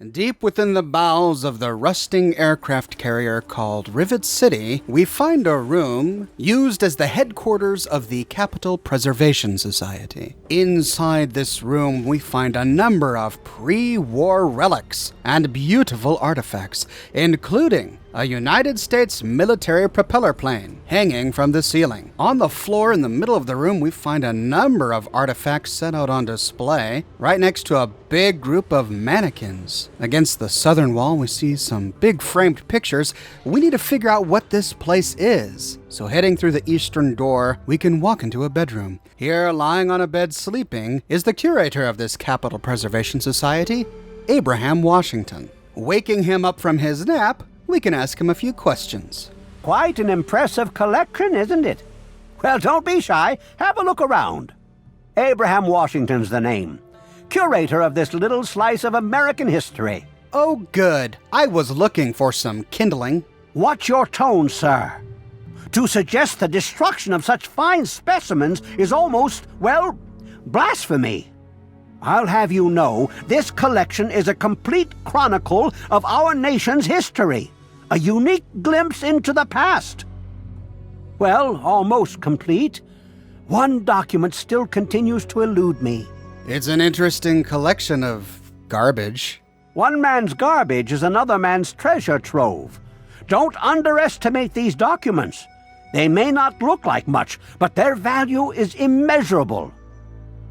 Deep within the bowels of the rusting aircraft carrier called Rivet City, we find a room used as the headquarters of the Capitol Preservation Society. Inside this room, we find a number of pre-war relics and beautiful artifacts, including a United States military propeller plane hanging from the ceiling. On the floor in the middle of the room, we find a number of artifacts set out on display, right next to a big group of mannequins. Against the southern wall, we see some big framed pictures. We need to figure out what this place is. So heading through the eastern door, we can walk into a bedroom. Here, lying on a bed sleeping, is the curator of this Capitol Preservation Society, Abraham Washington. Waking him up from his nap, we can ask him a few questions. Quite an impressive collection, isn't it? Well, don't be shy. Have a look around. Abraham Washington's the name. Curator of this little slice of American history. Oh, good. I was looking for some kindling. Watch your tone, sir. To suggest the destruction of such fine specimens is almost, well, blasphemy. I'll have you know, this collection is a complete chronicle of our nation's history. A unique glimpse into the past. Well, almost complete. One document still continues to elude me. It's an interesting collection of garbage. One man's garbage is another man's treasure trove. Don't underestimate these documents. They may not look like much, but their value is immeasurable.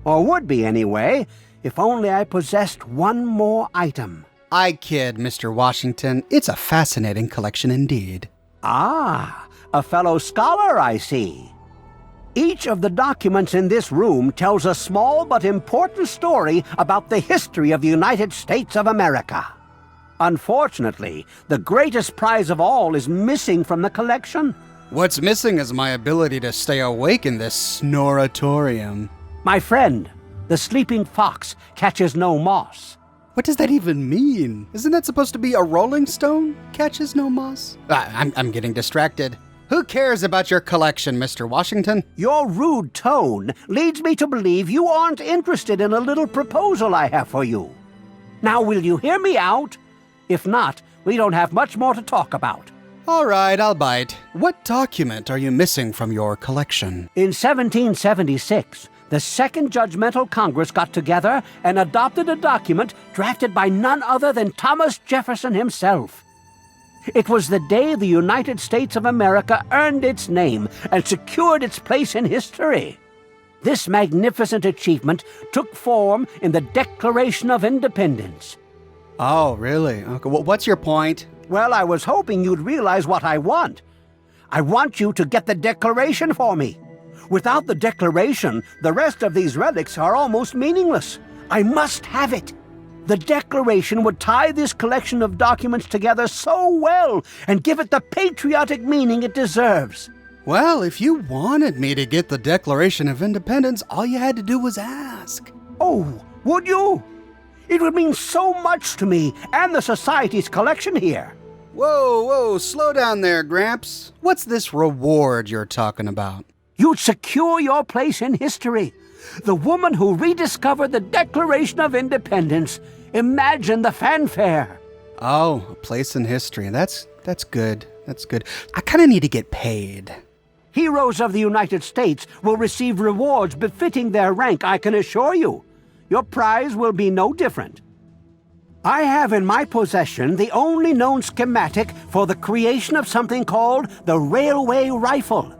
Or would be anyway, if only I possessed one more item. I kid, Mr. Washington. It's a fascinating collection indeed. Ah, a fellow scholar, I see. Each of the documents in this room tells a small but important story about the history of the United States of America. Unfortunately, the greatest prize of all is missing from the collection. What's missing is my ability to stay awake in this snoratorium. My friend, the sleeping fox catches no moss. What does that even mean? Isn't that supposed to be a rolling stone? Catches no moss? I'm getting distracted. Who cares about your collection, Mr. Washington? Your rude tone leads me to believe you aren't interested in a little proposal I have for you. Now, will you hear me out? If not, we don't have much more to talk about. All right, I'll bite. What document are you missing from your collection? In 1776, the Second Judgmental Congress got together and adopted a document drafted by none other than Thomas Jefferson himself. It was the day the United States of America earned its name and secured its place in history. This magnificent achievement took form in the Declaration of Independence. Oh, really? Okay, well, what's your point? Well, I was hoping you'd realize what I want. I want you to get the Declaration for me. Without the Declaration, the rest of these relics are almost meaningless. I must have it. The Declaration would tie this collection of documents together so well and give it the patriotic meaning it deserves. Well, if you wanted me to get the Declaration of Independence, all you had to do was ask. Oh, would you? It would mean so much to me and the Society's collection here. Whoa, slow down there, Gramps. What's this reward you're talking about? You'd secure your place in history. The woman who rediscovered the Declaration of Independence. Imagine the fanfare. Oh, a place in history. That's good. That's good. I kind of need to get paid. Heroes of the United States will receive rewards befitting their rank, I can assure you. Your prize will be no different. I have in my possession the only known schematic for the creation of something called the railway rifle.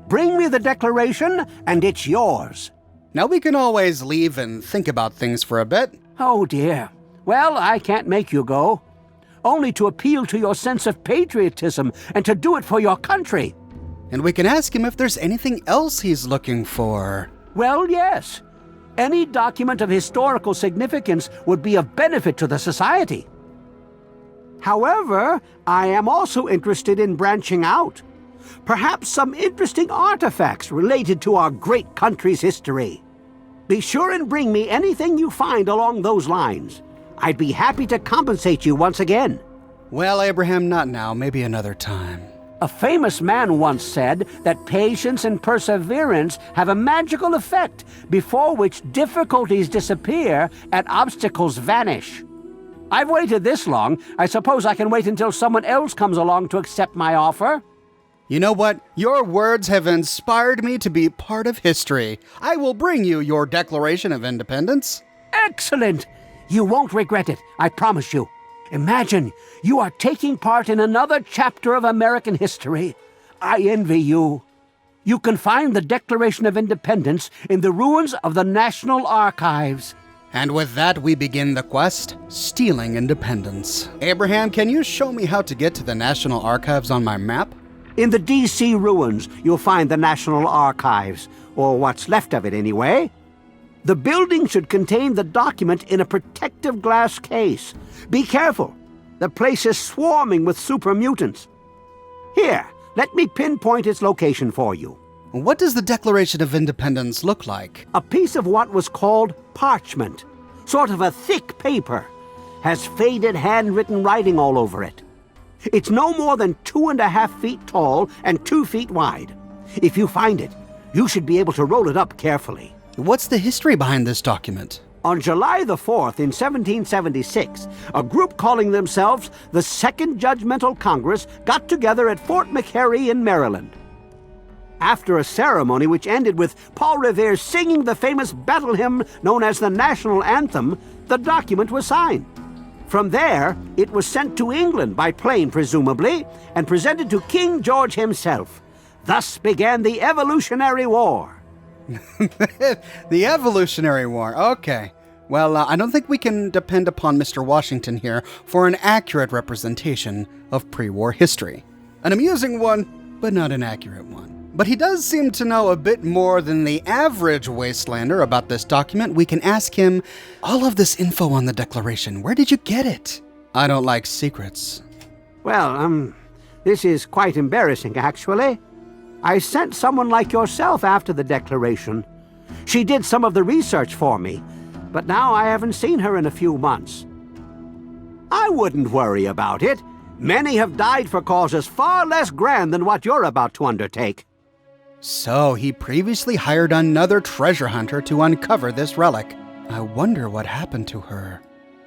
Bring me the Declaration, and it's yours. Now we can always leave and think about things for a bit. Oh, dear. Well, I can't make you go. Only to appeal to your sense of patriotism and to do it for your country. And we can ask him if there's anything else he's looking for. Well, yes. Any document of historical significance would be of benefit to the Society. However, I am also interested in branching out. Perhaps some interesting artifacts related to our great country's history. Be sure and bring me anything you find along those lines. I'd be happy to compensate you once again. Well, Abraham, not now. Maybe another time. A famous man once said that patience and perseverance have a magical effect before which difficulties disappear and obstacles vanish. I've waited this long. I suppose I can wait until someone else comes along to accept my offer. You know what? Your words have inspired me to be part of history. I will bring you your Declaration of Independence. Excellent! You won't regret it, I promise you. Imagine you are taking part in another chapter of American history. I envy you. You can find the Declaration of Independence in the ruins of the National Archives. And with that, we begin the quest, Stealing Independence. Abraham, can you show me how to get to the National Archives on my map? In the D.C. ruins, you'll find the National Archives, or what's left of it anyway. The building should contain the document in a protective glass case. Be careful. The place is swarming with super mutants. Here, let me pinpoint its location for you. What does the Declaration of Independence look like? A piece of what was called parchment, sort of a thick paper, has faded handwritten writing all over it. It's no more than 2.5 feet tall and 2 feet wide. If you find it, you should be able to roll it up carefully. What's the history behind this document? On July the 4th in 1776, a group calling themselves the Second Judgmental Congress got together at Fort McHenry in Maryland. After a ceremony which ended with Paul Revere singing the famous battle hymn known as the National Anthem, the document was signed. From there, it was sent to England by plane, presumably, and presented to King George himself. Thus began the Evolutionary War. The Evolutionary War, okay. Well, I don't think we can depend upon Mr. Washington here for an accurate representation of pre-war history. An amusing one, but not an accurate one. But he does seem to know a bit more than the average wastelander about this document. We can ask him, all of this info on the Declaration, where did you get it? I don't like secrets. Well, this is quite embarrassing, actually. I sent someone like yourself after the Declaration. She did some of the research for me, but now I haven't seen her in a few months. I wouldn't worry about it. Many have died for causes far less grand than what you're about to undertake. So he previously hired another treasure hunter to uncover this relic. I wonder what happened to her.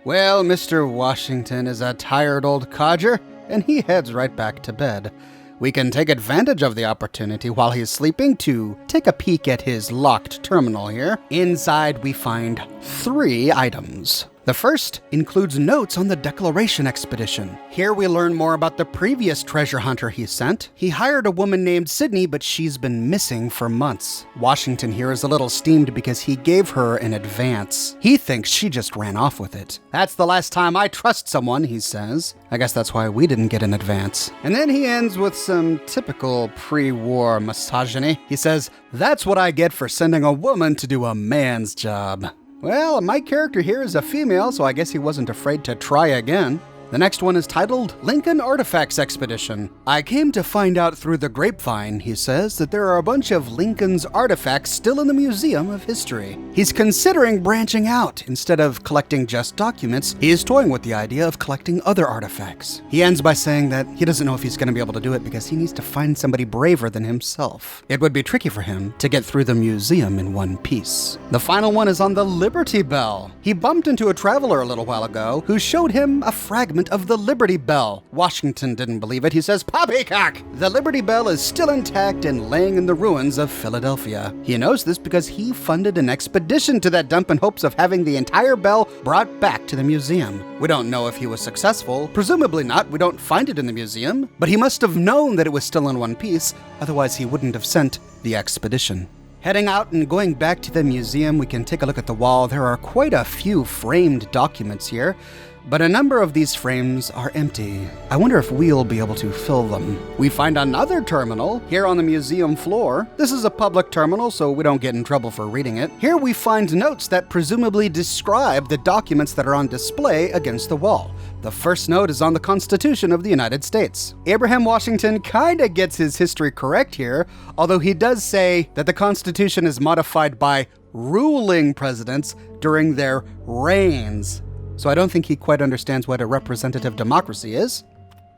Well, Mr. Washington is a tired old codger, and he heads right back to bed. We can take advantage of the opportunity while he's sleeping to take a peek at his locked terminal here. Inside, we find 3 items. The first includes notes on the Declaration expedition. Here we learn more about the previous treasure hunter he sent. He hired a woman named Sydney, but she's been missing for months. Washington here is a little steamed because he gave her an advance. He thinks she just ran off with it. That's the last time I trust someone, he says. I guess that's why we didn't get an advance. And then he ends with some typical pre-war misogyny. He says, "That's what I get for sending a woman to do a man's job." Well, my character here is a female, so I guess he wasn't afraid to try again. The next one is titled Lincoln Artifacts Expedition. I came to find out through the grapevine, he says, that there are a bunch of Lincoln's artifacts still in the Museum of History. He's considering branching out. Instead of collecting just documents, he is toying with the idea of collecting other artifacts. He ends by saying that he doesn't know if he's going to be able to do it because he needs to find somebody braver than himself. It would be tricky for him to get through the museum in one piece. The final one is on the Liberty Bell. He bumped into a traveler a little while ago who showed him a fragment of the Liberty Bell. Washington didn't believe it. He says, "Poppycock! The Liberty Bell is still intact and laying in the ruins of Philadelphia." He knows this because he funded an expedition to that dump in hopes of having the entire bell brought back to the museum. We don't know if he was successful. Presumably not. We don't find it in the museum. But he must have known that it was still in one piece. Otherwise, he wouldn't have sent the expedition. Heading out and going back to the museum, we can take a look at the wall. There are quite a few framed documents here, but a number of these frames are empty. I wonder if we'll be able to fill them. We find another terminal here on the museum floor. This is a public terminal, so we don't get in trouble for reading it. Here we find notes that presumably describe the documents that are on display against the wall. The first note is on the Constitution of the United States. Abraham Washington kinda gets his history correct here, although he does say that the Constitution is modified by ruling presidents during their reigns. So I don't think he quite understands what a representative democracy is.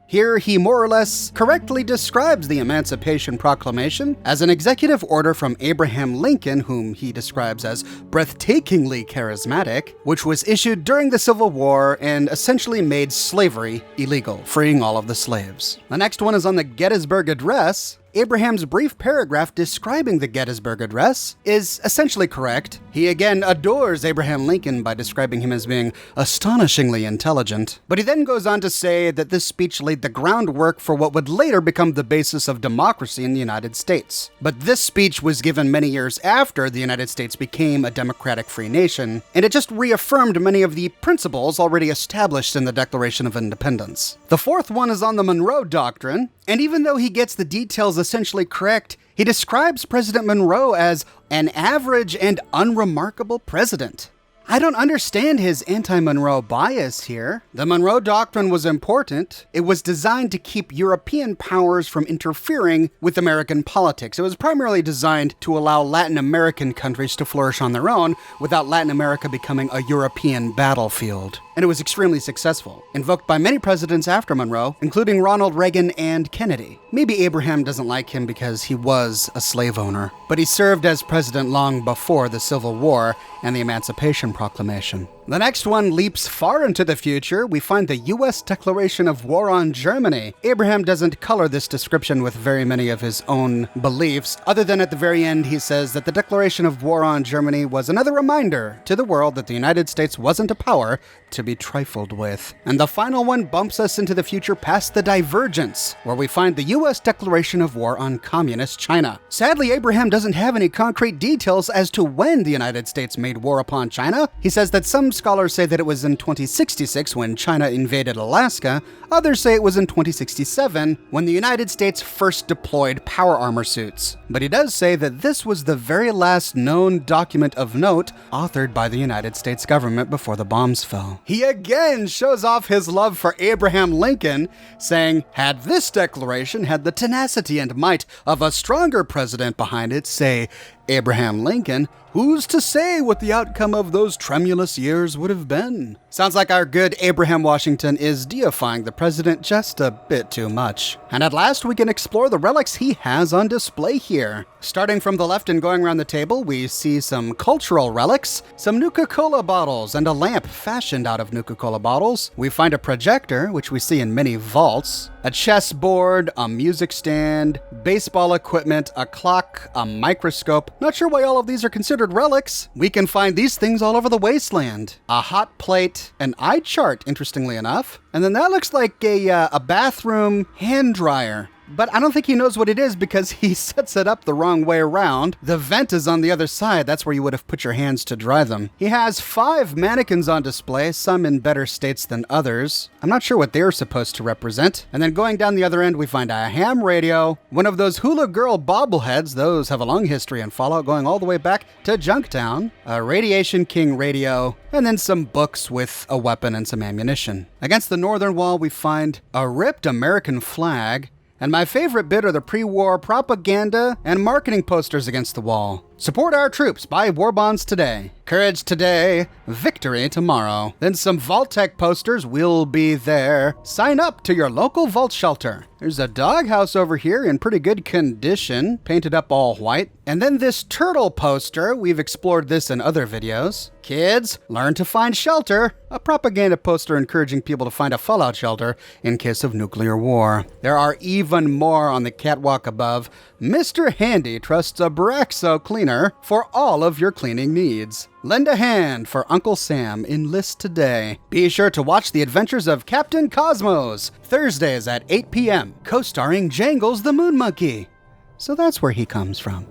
Here he more or less correctly describes the Emancipation Proclamation as an executive order from Abraham Lincoln, whom he describes as breathtakingly charismatic, which was issued during the Civil War and essentially made slavery illegal, freeing all of the slaves. The next one is on the Gettysburg Address. Abraham's brief paragraph describing the Gettysburg Address is essentially correct. He again adores Abraham Lincoln by describing him as being astonishingly intelligent. But he then goes on to say that this speech laid the groundwork for what would later become the basis of democracy in the United States. But this speech was given many years after the United States became a democratic free nation, and it just reaffirmed many of the principles already established in the Declaration of Independence. The fourth one is on the Monroe Doctrine, and even though he gets the details essentially correct, he describes President Monroe as an average and unremarkable president. I don't understand his anti-Monroe bias here. The Monroe Doctrine was important. It was designed to keep European powers from interfering with American politics. It was primarily designed to allow Latin American countries to flourish on their own without Latin America becoming a European battlefield. And it was extremely successful, invoked by many presidents after Monroe, including Ronald Reagan and Kennedy. Maybe Abraham doesn't like him because he was a slave owner, but he served as president long before the Civil War and the Emancipation Proclamation. The next one leaps far into the future. We find the U.S. Declaration of War on Germany. Abraham doesn't color this description with very many of his own beliefs, other than at the very end he says that the Declaration of War on Germany was another reminder to the world that the United States wasn't a power to be trifled with. And the final one bumps us into the future past the Divergence, where we find the U.S. Declaration of War on Communist China. Sadly, Abraham doesn't have any concrete details as to when the United States made war upon China. He says that some scholars say that it was in 2066 when China invaded Alaska. Others say it was in 2067 when the United States first deployed power armor suits. But he does say that this was the very last known document of note authored by the United States government before the bombs fell. He again shows off his love for Abraham Lincoln, saying, had this declaration had the tenacity and might of a stronger president behind it, say Abraham Lincoln, who's to say what the outcome of those tremulous years would have been? Sounds like our good Abraham Washington is deifying the president just a bit too much. And at last we can explore the relics he has on display here. Starting from the left and going around the table, we see some cultural relics, some Nuka-Cola bottles, and a lamp fashioned out of Nuka-Cola bottles. We find a projector, which we see in many vaults, a chessboard, a music stand, baseball equipment, a clock, a microscope. Not sure why all of these are considered relics. We can find these things all over the wasteland. A hot plate, an eye chart, interestingly enough. And then that looks like a bathroom hand dryer. But I don't think he knows what it is because he sets it up the wrong way around. The vent is on the other side. That's where you would have put your hands to dry them. He has 5 mannequins on display, some in better states than others. I'm not sure what they're supposed to represent. And then going down the other end, we find a ham radio, one of those hula girl bobbleheads. Those have a long history in Fallout, going all the way back to Junktown, a Radiation King radio, and then some books with a weapon and some ammunition. Against the northern wall, we find a ripped American flag. And my favorite bit are the pre-war propaganda and marketing posters against the wall. Support our troops, buy war bonds today. Courage today, victory tomorrow. Then some Vault-Tec posters, we'll be there. Sign up to your local vault shelter. There's a doghouse over here in pretty good condition, painted up all white. And then this turtle poster, we've explored this in other videos. Kids, learn to find shelter. A propaganda poster encouraging people to find a fallout shelter in case of nuclear war. There are even more on the catwalk above. Mr. Handy trusts a Braxo cleaner for all of your cleaning needs. Lend a hand for Uncle Sam. Enlist today. Be sure to watch The Adventures of Captain Cosmos, Thursdays at 8 p.m., co-starring Jangles the Moon Monkey. So that's where he comes from.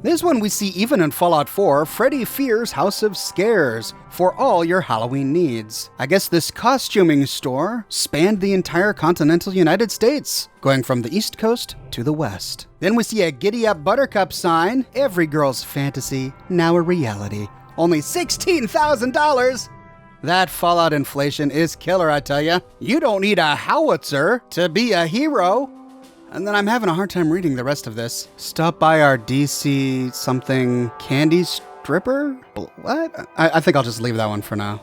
This one we see even in Fallout 4, Freddy Fear's House of Scares, for all your Halloween needs. I guess this costuming store spanned the entire continental United States, going from the East Coast to the West. Then we see a Giddy Up Buttercup sign, every girl's fantasy, now a reality. Only $16,000! That Fallout inflation is killer, I tell ya. You don't need a howitzer to be a hero. And then I'm having a hard time reading the rest of this. Stop by our DC something candy stripper? What? I think I'll just leave that one for now.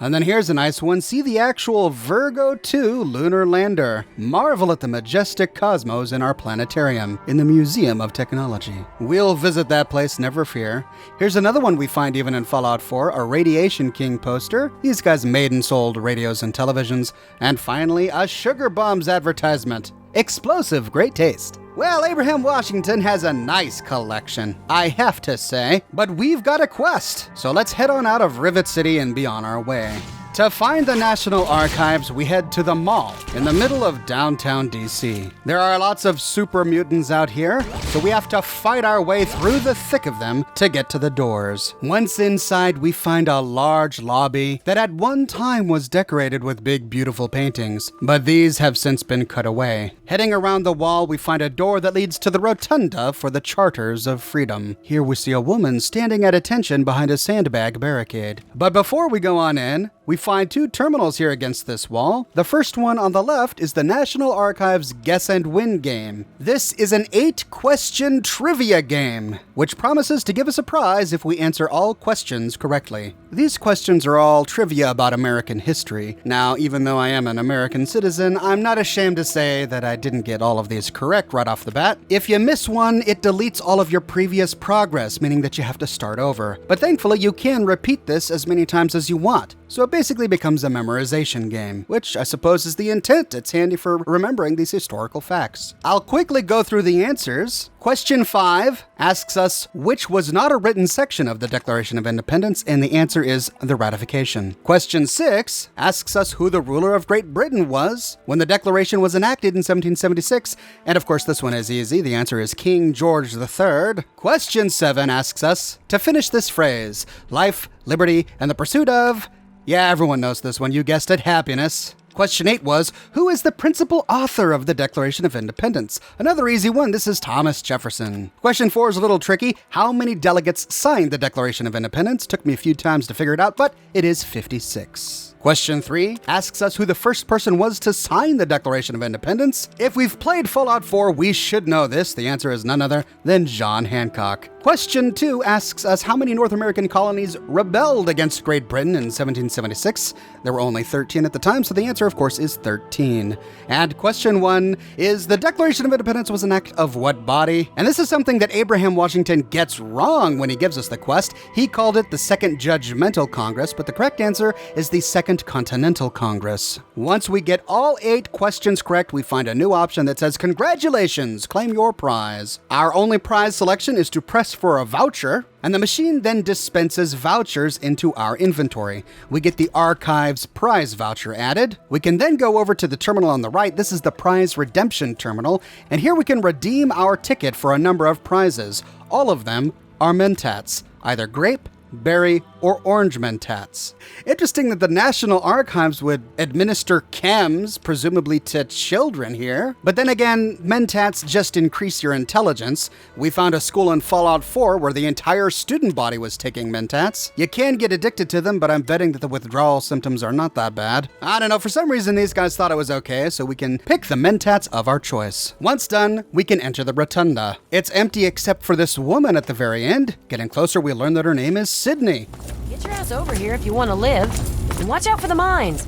And then here's a nice one. See the actual Virgo 2 lunar lander. Marvel at the majestic cosmos in our planetarium in the Museum of Technology. We'll visit that place, never fear. Here's another one we find even in Fallout 4, a Radiation King poster. These guys made and sold radios and televisions. And finally, a Sugar Bombs advertisement. Explosive, great taste. Well, Abraham Washington has a nice collection, I have to say. But we've got a quest, so let's head on out of Rivet City and be on our way. To find the National Archives, we head to the mall in the middle of downtown DC. There are lots of super mutants out here, so we have to fight our way through the thick of them to get to the doors. Once inside, we find a large lobby that at one time was decorated with big, beautiful paintings, but these have since been cut away. Heading around the wall, we find a door that leads to the rotunda for the Charters of Freedom. Here we see a woman standing at attention behind a sandbag barricade. But before we go on in, we find two terminals here against this wall. The first one on the left is the National Archives Guess and Win game. This is an 8-question trivia game, which promises to give us a prize if we answer all questions correctly. These questions are all trivia about American history. Now, even though I am an American citizen, I'm not ashamed to say that I didn't get all of these correct right off the bat. If you miss one, it deletes all of your previous progress, meaning that you have to start over. But thankfully, you can repeat this as many times as you want. So it basically becomes a memorization game, which I suppose is the intent. It's handy for remembering these historical facts. I'll quickly go through the answers. Question 5 asks us which was not a written section of the Declaration of Independence, and the answer is the ratification. Question 6 asks us who the ruler of Great Britain was when the Declaration was enacted in 1776, and of course this one is easy. The answer is King George III. Question 7 asks us to finish this phrase, life, liberty, and the pursuit of... Yeah, everyone knows this one. You guessed it, happiness. Question 8 was, who is the principal author of the Declaration of Independence? Another easy one. This is Thomas Jefferson. Question 4 is a little tricky. How many delegates signed the Declaration of Independence? Took me a few times to figure it out, but it is 56. Question 3 asks us who the first person was to sign the Declaration of Independence. If we've played Fallout 4, we should know this. The answer is none other than John Hancock. Question 2 asks us how many North American colonies rebelled against Great Britain in 1776. There were only 13 at the time, so the answer, of course, is 13. And question 1 is the Declaration of Independence was an act of what body? And this is something that Abraham Washington gets wrong when he gives us the quest. He called it the Second Judgmental Congress, but the correct answer is the Second Continental Congress. Once we get all 8 questions correct, we find a new option that says, congratulations, claim your prize. Our only prize selection is to press for a voucher, and the machine then dispenses vouchers into our inventory. We get the Archives prize voucher added. We can then go over to the terminal on the right. This is the prize redemption terminal, and here we can redeem our ticket for a number of prizes. All of them are mentats, either grape, berry, or orange mentats. Interesting that the National Archives would administer chems, presumably to children here. But then again, mentats just increase your intelligence. We found a school in Fallout 4 where the entire student body was taking mentats. You can get addicted to them, but I'm betting that the withdrawal symptoms are not that bad. I don't know, for some reason these guys thought it was okay, so we can pick the mentats of our choice. Once done, we can enter the rotunda. It's empty except for this woman at the very end. Getting closer, we learn that her name is Sydney. Get your ass over here if you want to live. And watch out for the mines.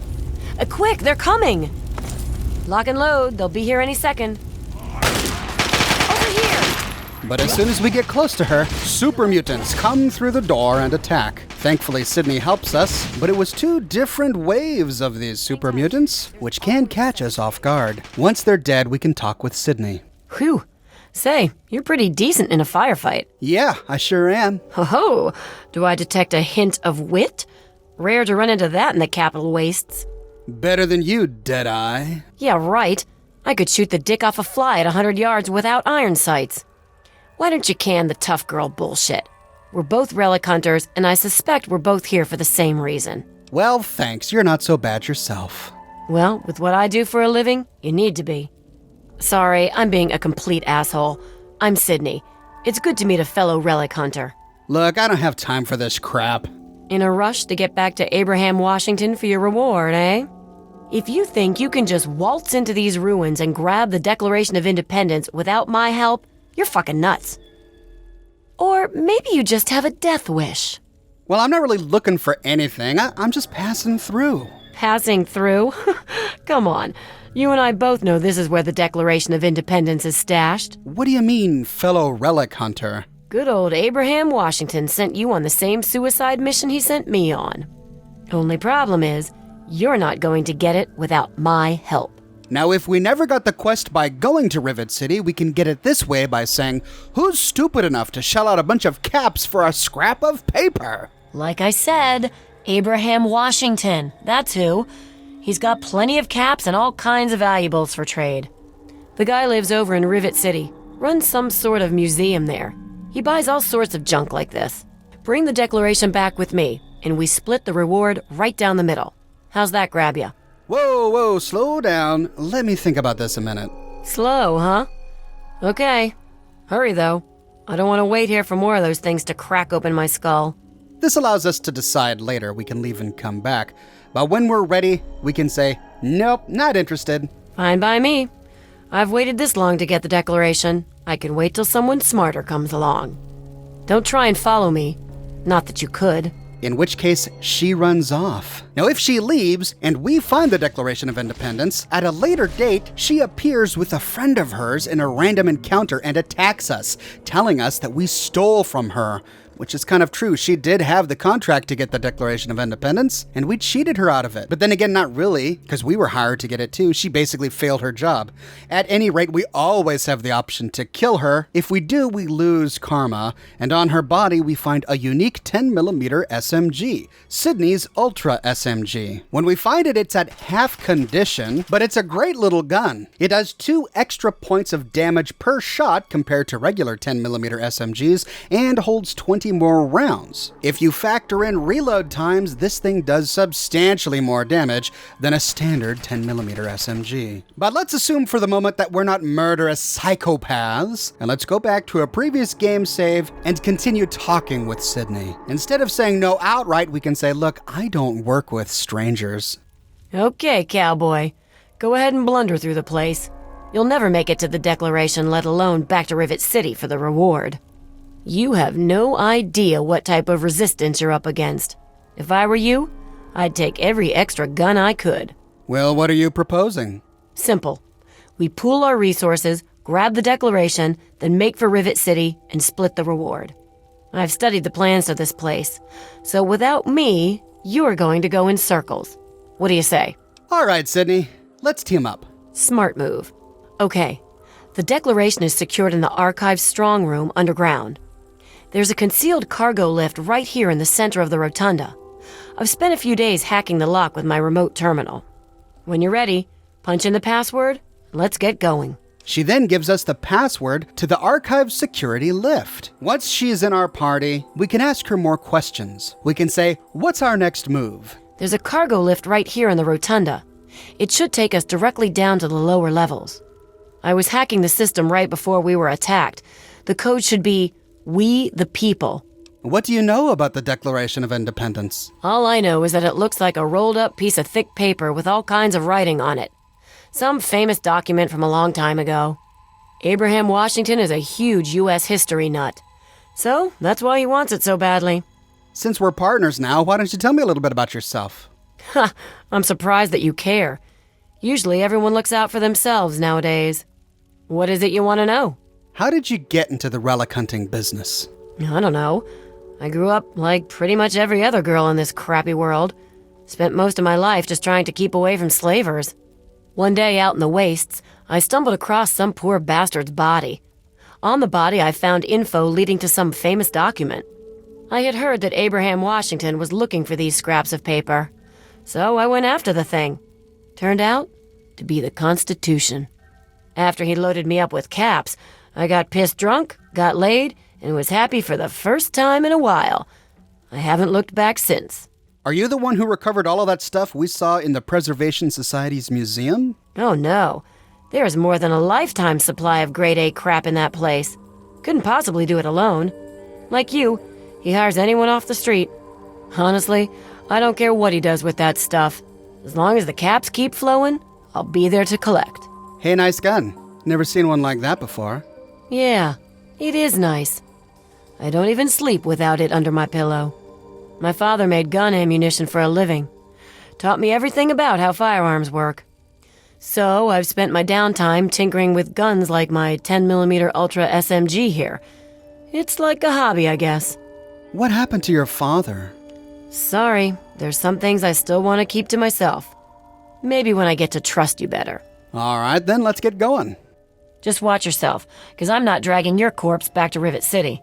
Quick, they're coming. Lock and load. They'll be here any second. Over here! But as soon as we get close to her, super mutants come through the door and attack. Thankfully, Sydney helps us, but it was 2 different waves of these super mutants, which can catch us off guard. Once they're dead, we can talk with Sydney. Whew. Say, you're pretty decent in a firefight. Yeah, I sure am. Ho-ho! Do I detect a hint of wit? Rare to run into that in the capital wastes. Better than you, Deadeye. Yeah, right. I could shoot the dick off a fly at 100 yards without iron sights. Why don't you can the tough girl bullshit? We're both relic hunters, and I suspect we're both here for the same reason. Well, thanks. You're not so bad yourself. Well, with what I do for a living, you need to be. Sorry, I'm being a complete asshole. I'm Sydney. It's good to meet a fellow relic hunter. Look, I don't have time for this crap. In a rush to get back to Abraham Washington for your reward, eh? If you think you can just waltz into these ruins and grab the Declaration of Independence without my help, you're fucking nuts. Or maybe you just have a death wish. Well, I'm not really looking for anything. I'm just passing through. Passing through? Come on. You and I both know this is where the Declaration of Independence is stashed. What do you mean, fellow relic hunter? Good old Abraham Washington sent you on the same suicide mission he sent me on. Only problem is, you're not going to get it without my help. Now, if we never got the quest by going to Rivet City, we can get it this way by saying, who's stupid enough to shell out a bunch of caps for a scrap of paper? Like I said, Abraham Washington, that's who. He's got plenty of caps and all kinds of valuables for trade. The guy lives over in Rivet City, runs some sort of museum there. He buys all sorts of junk like this. Bring the Declaration back with me, and we split the reward right down the middle. How's that grab ya? Whoa, slow down. Let me think about this a minute. Slow, huh? Okay. Hurry, though. I don't want to wait here for more of those things to crack open my skull. This allows us to decide later we can leave and come back. But when we're ready, we can say, nope, not interested. Fine by me. I've waited this long to get the Declaration. I can wait till someone smarter comes along. Don't try and follow me. Not that you could. In which case, she runs off. Now, if she leaves and we find the Declaration of Independence, at a later date, she appears with a friend of hers in a random encounter and attacks us, telling us that we stole from her. Which is kind of true. She did have the contract to get the Declaration of Independence, and we cheated her out of it. But then again, not really, because we were hired to get it too. She basically failed her job. At any rate, we always have the option to kill her. If we do, we lose karma, and on her body, we find a unique 10mm SMG, Sydney's Ultra SMG. When we find it, it's at half condition, but it's a great little gun. It does 2 extra points of damage per shot compared to regular 10mm SMGs, and holds 20 more rounds. If you factor in reload times, this thing does substantially more damage than a standard 10mm SMG. But let's assume for the moment that we're not murderous psychopaths, and let's go back to a previous game save and continue talking with Sydney. Instead of saying no outright, we can say, look, I don't work with strangers. Okay, cowboy. Go ahead and blunder through the place. You'll never make it to the Declaration, let alone back to Rivet City for the reward. You have no idea what type of resistance you're up against. If I were you, I'd take every extra gun I could. Well, what are you proposing? Simple. We pool our resources, grab the Declaration, then make for Rivet City and split the reward. I've studied the plans to this place, so without me, you're going to go in circles. What do you say? All right, Sydney, let's team up. Smart move. Okay, the Declaration is secured in the Archive's strong room underground. There's a concealed cargo lift right here in the center of the rotunda. I've spent a few days hacking the lock with my remote terminal. When you're ready, punch in the password, and let's get going. She then gives us the password to the Archive's security lift. Once she's in our party, we can ask her more questions. We can say, what's our next move? There's a cargo lift right here in the rotunda. It should take us directly down to the lower levels. I was hacking the system right before we were attacked. The code should be, "We the people." What do you know about the Declaration of Independence? All I know is that it looks like a rolled-up piece of thick paper with all kinds of writing on it. Some famous document from a long time ago. Abraham Washington is a huge U.S. history nut. So, that's why he wants it so badly. Since we're partners now, why don't you tell me a little bit about yourself? Ha! I'm surprised that you care. Usually everyone looks out for themselves nowadays. What is it you want to know? How did you get into the relic hunting business? I don't know. I grew up like pretty much every other girl in this crappy world. Spent most of my life just trying to keep away from slavers. One day out in the wastes, I stumbled across some poor bastard's body. On the body, I found info leading to some famous document. I had heard that Abraham Washington was looking for these scraps of paper. So I went after the thing. Turned out to be the Constitution. After he loaded me up with caps, I got pissed drunk, got laid, and was happy for the first time in a while. I haven't looked back since. Are you the one who recovered all of that stuff we saw in the Preservation Society's museum? Oh no. There's more than a lifetime supply of grade A crap in that place. Couldn't possibly do it alone. Like you, he hires anyone off the street. Honestly, I don't care what he does with that stuff. As long as the caps keep flowing, I'll be there to collect. Hey, nice gun. Never seen one like that before. Yeah, it is nice. I don't even sleep without it under my pillow. My father made gun ammunition for a living. Taught me everything about how firearms work. So I've spent my downtime tinkering with guns like my 10mm Ultra SMG here. It's like a hobby, I guess. What happened to your father? Sorry, there's some things I still want to keep to myself. Maybe when I get to trust you better. All right, then let's get going. Just watch yourself, because I'm not dragging your corpse back to Rivet City.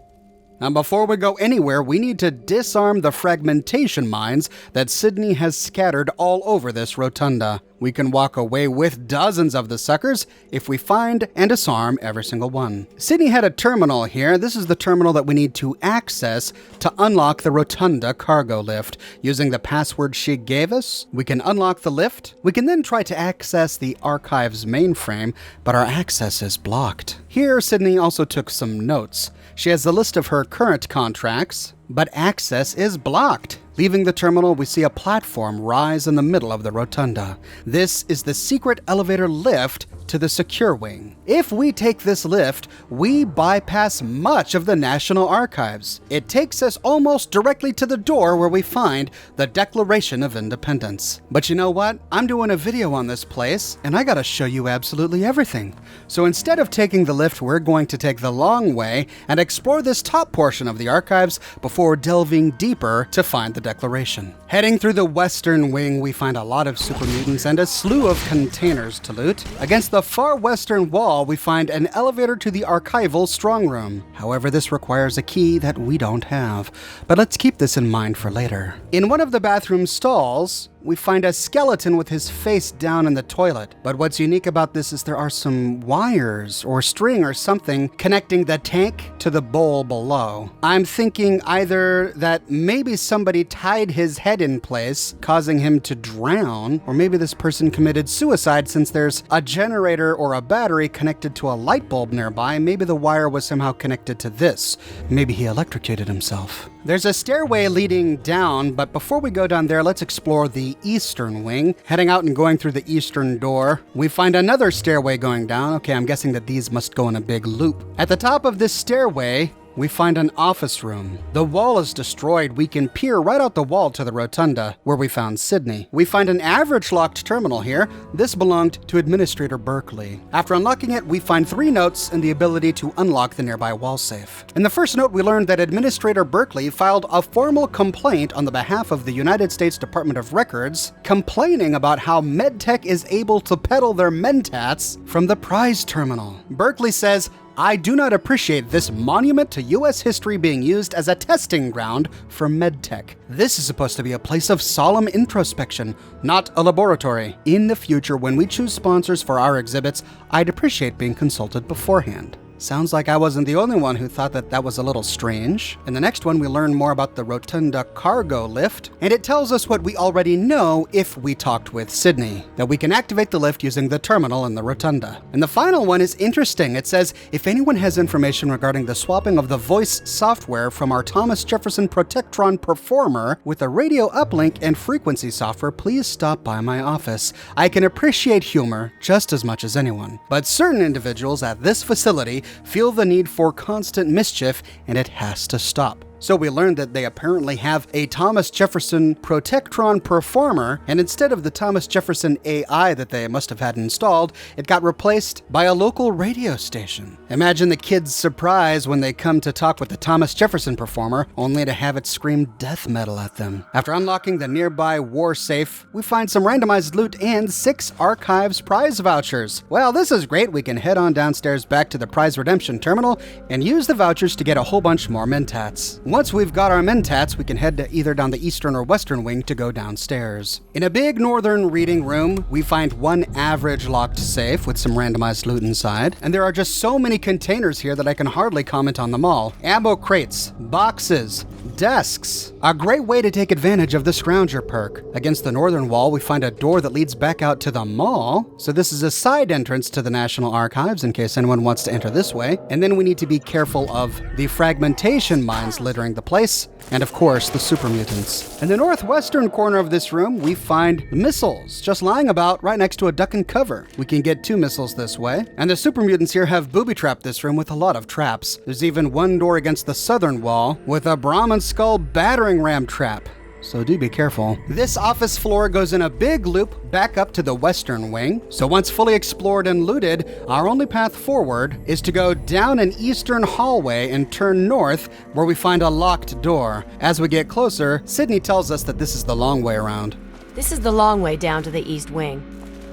Now, before we go anywhere, we need to disarm the fragmentation mines that Sydney has scattered all over this rotunda. We can walk away with dozens of the suckers if we find and disarm every single one. Sydney had a terminal here. This is the terminal that we need to access to unlock the rotunda cargo lift. Using the password she gave us, we can unlock the lift. We can then try to access the archive's mainframe, but our access is blocked. Here, Sydney also took some notes. She has a list of her current contracts, but access is blocked. Leaving the terminal, we see a platform rise in the middle of the rotunda. This is the secret elevator lift to the secure wing. If we take this lift, we bypass much of the National Archives. It takes us almost directly to the door where we find the Declaration of Independence. But you know what? I'm doing a video on this place, and I gotta show you absolutely everything. So instead of taking the lift, we're going to take the long way and explore this top portion of the archives before delving deeper to find the Declaration. Heading through the western wing, we find a lot of super mutants and a slew of containers to loot. Against the far western wall, we find an elevator to the archival strong room. However, this requires a key that we don't have. But let's keep this in mind for later. In one of the bathroom stalls, we find a skeleton with his face down in the toilet. But what's unique about this is there are some wires or string or something connecting the tank to the bowl below. I'm thinking either that maybe somebody tied his head in place, causing him to drown, or maybe this person committed suicide since there's a generator or a battery connected to a light bulb nearby. Maybe the wire was somehow connected to this. Maybe he electrocuted himself. There's a stairway leading down, but before we go down there, let's explore the eastern wing. Heading out and going through the eastern door, we find another stairway going down. Okay, I'm guessing that these must go in a big loop. At the top of this stairway, we find an office room. The wall is destroyed. We can peer right out the wall to the rotunda, where we found Sydney. We find an average locked terminal here. This belonged to Administrator Berkeley. After unlocking it, we find 3 notes and the ability to unlock the nearby wall safe. In the first note, we learned that Administrator Berkeley filed a formal complaint on the behalf of the United States Department of Records, complaining about how MedTech is able to peddle their mentats from the prize terminal. Berkeley says, "I do not appreciate this monument to U.S. history being used as a testing ground for medtech. This is supposed to be a place of solemn introspection, not a laboratory. In the future, when we choose sponsors for our exhibits, I'd appreciate being consulted beforehand." Sounds like I wasn't the only one who thought that that was a little strange. In the next one, we learn more about the Rotunda cargo lift, and it tells us what we already know if we talked with Sydney, that we can activate the lift using the terminal in the Rotunda. And the final one is interesting. It says, if anyone has information regarding the swapping of the voice software from our Thomas Jefferson Protectron Performer with a radio uplink and frequency software, please stop by my office. I can appreciate humor just as much as anyone. But certain individuals at this facility feel the need for constant mischief, and it has to stop. So we learned that they apparently have a Thomas Jefferson Protectron Performer, and instead of the Thomas Jefferson AI that they must have had installed, it got replaced by a local radio station. Imagine the kids' surprise when they come to talk with the Thomas Jefferson Performer, only to have it scream death metal at them. After unlocking the nearby war safe, we find some randomized loot and 6 Archives prize vouchers. Well, this is great. We can head on downstairs back to the prize redemption terminal and use the vouchers to get a whole bunch more mentats. Once we've got our mentats, we can head to either down the eastern or western wing to go downstairs. In a big northern reading room, we find one average locked safe with some randomized loot inside. And there are just so many containers here that I can hardly comment on them all. Ammo crates, boxes, desks. A great way to take advantage of the Scrounger perk. Against the northern wall, we find a door that leads back out to the mall. So this is a side entrance to the National Archives in case anyone wants to enter this way. And then we need to be careful of the fragmentation mines lit monitoring the place, and of course, the super mutants. In the northwestern corner of this room, we find missiles just lying about right next to a duck and cover. We can get 2 missiles this way, and the super mutants here have booby-trapped this room with a lot of traps. There's even one door against the southern wall with a Brahmin skull battering ram trap. So do be careful. This office floor goes in a big loop back up to the western wing. So once fully explored and looted, our only path forward is to go down an eastern hallway and turn north where we find a locked door. As we get closer, Sydney tells us that this is the long way around. This is the long way down to the east wing.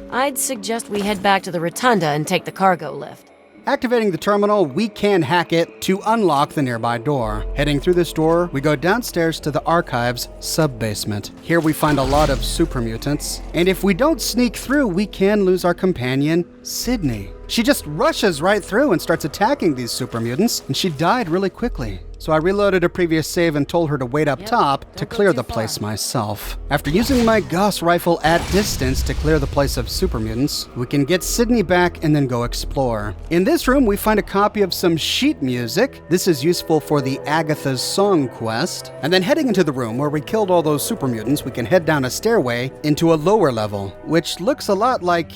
I'd suggest we head back to the rotunda and take the cargo lift. Activating the terminal, we can hack it to unlock the nearby door. Heading through this door, we go downstairs to the archive's sub-basement. Here we find a lot of super mutants, and if we don't sneak through, we can lose our companion, Sydney. She just rushes right through and starts attacking these super mutants, and she died really quickly. So I reloaded a previous save and told her to wait up top to clear the place myself. After using my Gauss rifle at distance to clear the place of super mutants, we can get Sydney back and then go explore. In this room, we find a copy of some sheet music. This is useful for the Agatha's Song quest. And then heading into the room where we killed all those super mutants, we can head down a stairway into a lower level, which looks a lot like...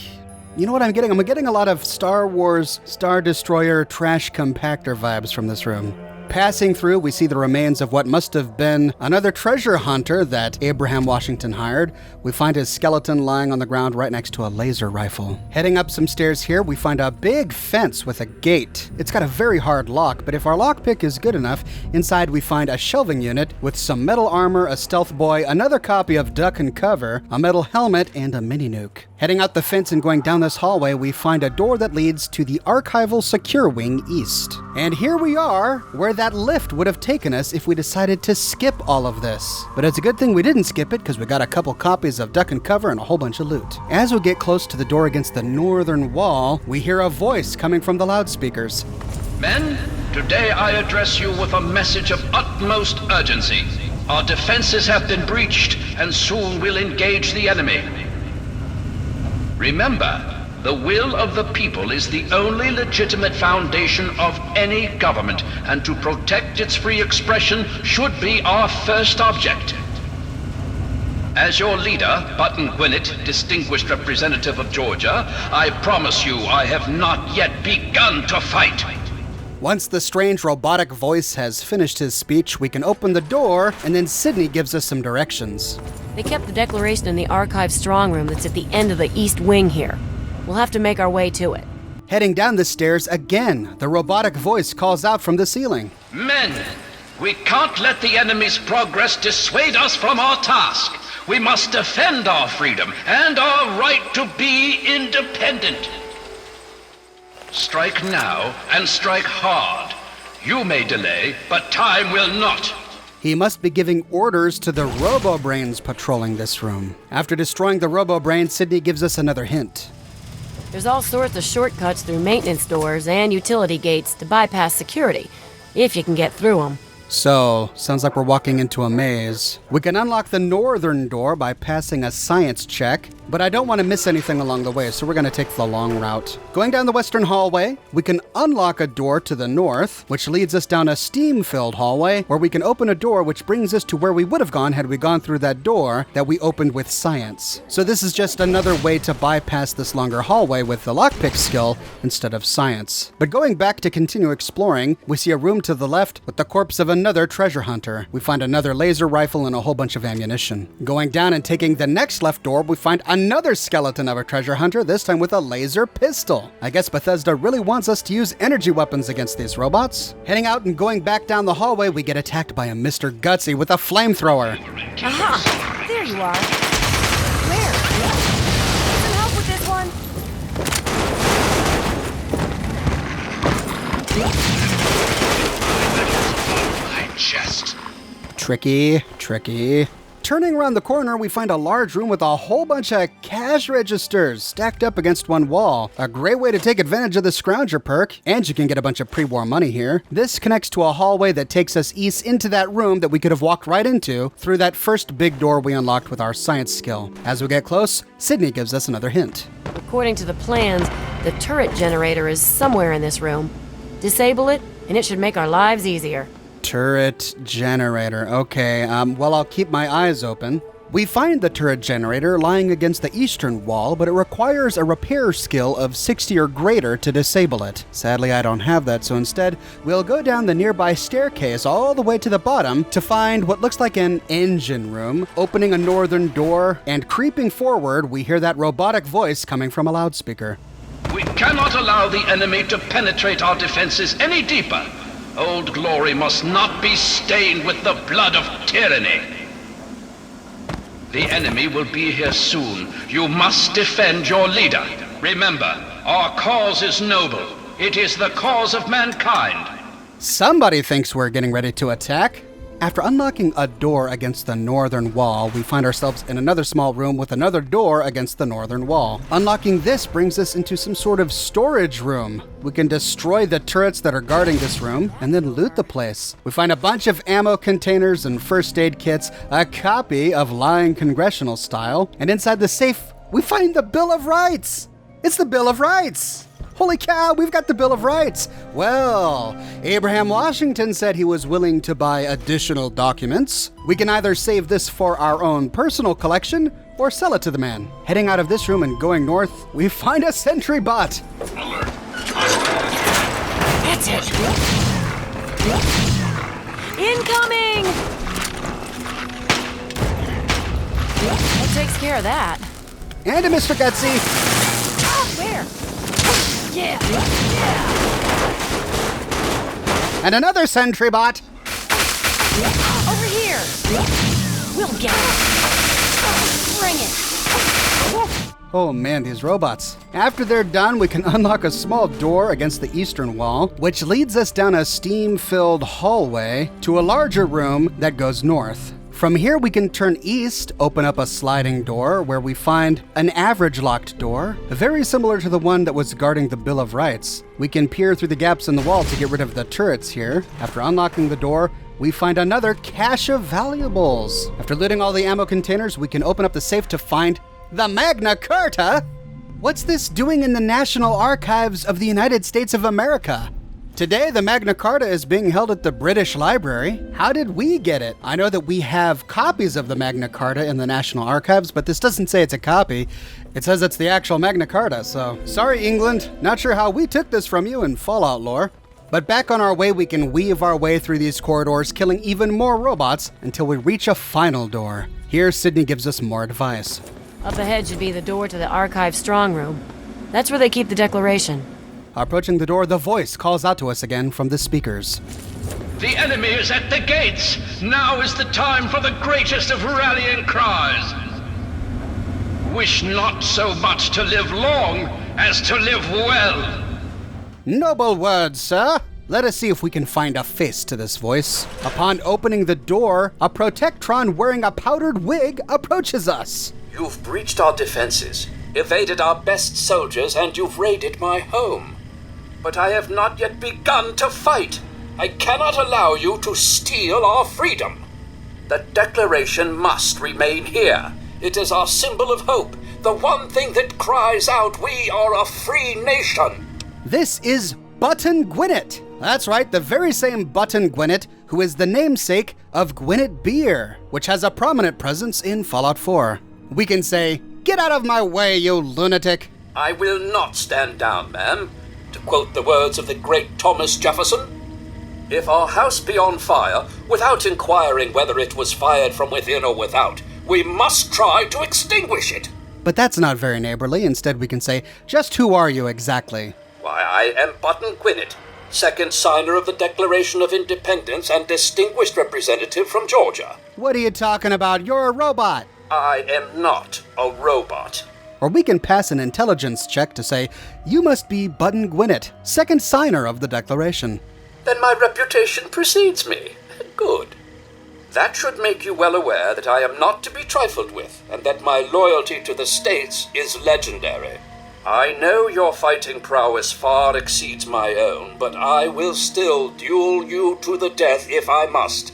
You know what I'm getting? I'm getting a lot of Star Wars Star Destroyer trash compactor vibes from this room. Passing through, we see the remains of what must have been another treasure hunter that Abraham Washington hired. We find his skeleton lying on the ground right next to a laser rifle. Heading up some stairs here, we find a big fence with a gate. It's got a very hard lock, but if our lockpick is good enough, inside we find a shelving unit with some metal armor, a stealth boy, another copy of Duck and Cover, a metal helmet, and a mini nuke. Heading out the fence and going down this hallway, we find a door that leads to the archival secure wing east. And here we are, where that lift would have taken us if we decided to skip all of this. But it's a good thing we didn't skip it, because we got a couple copies of Duck and Cover and a whole bunch of loot. As we get close to the door against the northern wall, we hear a voice coming from the loudspeakers. Men, today I address you with a message of utmost urgency. Our defenses have been breached, and soon we'll engage the enemy. Remember, the will of the people is the only legitimate foundation of any government, and to protect its free expression should be our first object. As your leader, Button Gwinnett, distinguished representative of Georgia, I promise you I have not yet begun to fight. Once the strange robotic voice has finished his speech, we can open the door, and then Sydney gives us some directions. They kept the declaration in the archive strong room that's at the end of the east wing here. We'll have to make our way to it. Heading down the stairs again, the robotic voice calls out from the ceiling. Men, we can't let the enemy's progress dissuade us from our task. We must defend our freedom and our right to be independent. Strike now and strike hard. You may delay, but time will not. He must be giving orders to the Robo-Brains patrolling this room. After destroying the Robo-Brain, Sydney gives us another hint. There's all sorts of shortcuts through maintenance doors and utility gates to bypass security, if you can get through them. So, sounds like we're walking into a maze. We can unlock the northern door by passing a science check, but I don't want to miss anything along the way, so we're going to take the long route. Going down the western hallway, we can unlock a door to the north, which leads us down a steam-filled hallway, where we can open a door which brings us to where we would have gone had we gone through that door that we opened with science. So this is just another way to bypass this longer hallway with the lockpick skill instead of science. But going back to continue exploring, we see a room to the left with the corpse of another treasure hunter. We find another laser rifle and a whole bunch of ammunition. Going down and taking the next left door, we find another skeleton of a treasure hunter, this time with a laser pistol. I guess Bethesda really wants us to use energy weapons against these robots. Heading out and going back down the hallway, we get attacked by a Mr. Gutsy with a flamethrower. Aha! There you are. Where? Need some help with this one? Chest. Tricky. Turning around the corner, we find a large room with a whole bunch of cash registers stacked up against one wall. A great way to take advantage of the Scrounger perk, and you can get a bunch of pre-war money here. This connects to a hallway that takes us east into that room that we could have walked right into through that first big door we unlocked with our science skill. As we get close, Sydney gives us another hint. According to the plans, the turret generator is somewhere in this room. Disable it, and it should make our lives easier. Turret generator. Okay, well, I'll keep my eyes open. We find the turret generator lying against the eastern wall, but it requires a repair skill of 60 or greater to disable it. Sadly, I don't have that, so instead, we'll go down the nearby staircase all the way to the bottom to find what looks like an engine room, opening a northern door, and creeping forward, we hear that robotic voice coming from a loudspeaker. We cannot allow the enemy to penetrate our defenses any deeper. Old Glory must not be stained with the blood of tyranny. The enemy will be here soon. You must defend your leader. Remember, our cause is noble. It is the cause of mankind. Somebody thinks we're getting ready to attack. After unlocking a door against the northern wall, we find ourselves in another small room with another door against the northern wall. Unlocking this brings us into some sort of storage room. We can destroy the turrets that are guarding this room and then loot the place. We find a bunch of ammo containers and first aid kits, a copy of Lying Congressional Style, and inside the safe, we find the Bill of Rights. It's the Bill of Rights. Holy cow, we've got the Bill of Rights. Well, Abraham Washington said he was willing to buy additional documents. We can either save this for our own personal collection or sell it to the man. Heading out of this room and going north, we find a sentry bot. Alert. That's it. Incoming! That takes care of that. And a Mr. Gutsy. Where? Yeah! And another sentry bot. Over here! We'll get it! Bring it! Oh man, these robots. After they're done, we can unlock a small door against the eastern wall, which leads us down a steam-filled hallway to a larger room that goes north. From here, we can turn east, open up a sliding door where we find an average locked door, very similar to the one that was guarding the Bill of Rights. We can peer through the gaps in the wall to get rid of the turrets here. After unlocking the door, we find another cache of valuables. After looting all the ammo containers, we can open up the safe to find the Magna Carta. What's this doing in the National Archives of the United States of America? Today, the Magna Carta is being held at the British Library. How did we get it? I know that we have copies of the Magna Carta in the National Archives, but this doesn't say it's a copy. It says it's the actual Magna Carta, so sorry, England. Not sure how we took this from you in Fallout lore. But back on our way, we can weave our way through these corridors, killing even more robots until we reach a final door. Here, Sydney gives us more advice. Up ahead should be the door to the archive strong room. That's where they keep the Declaration. Approaching the door, the voice calls out to us again from the speakers. The enemy is at the gates. Now is the time for the greatest of rallying cries. Wish not so much to live long as to live well. Noble words, sir. Let us see if we can find a face to this voice. Upon opening the door, a Protectron wearing a powdered wig approaches us. You've breached our defenses, evaded our best soldiers, and you've raided my home. But I have not yet begun to fight. I cannot allow you to steal our freedom. The Declaration must remain here. It is our symbol of hope, the one thing that cries out, we are a free nation. This is Button Gwinnett. That's right, the very same Button Gwinnett who is the namesake of Gwinnett beer, which has a prominent presence in Fallout 4. We can say, "Get out of my way, you lunatic." I will not stand down, ma'am. To quote the words of the great Thomas Jefferson, if our house be on fire, without inquiring whether it was fired from within or without, we must try to extinguish it. But that's not very neighborly. Instead, we can say, just who are you exactly? Why, I am Button Gwinnett, second signer of the Declaration of Independence and distinguished representative from Georgia. What are you talking about? You're a robot. I am not a robot. Or we can pass an intelligence check to say, you must be Button Gwinnett, second signer of the Declaration. Then my reputation precedes me. Good. That should make you well aware that I am not to be trifled with, and that my loyalty to the states is legendary. I know your fighting prowess far exceeds my own, but I will still duel you to the death if I must.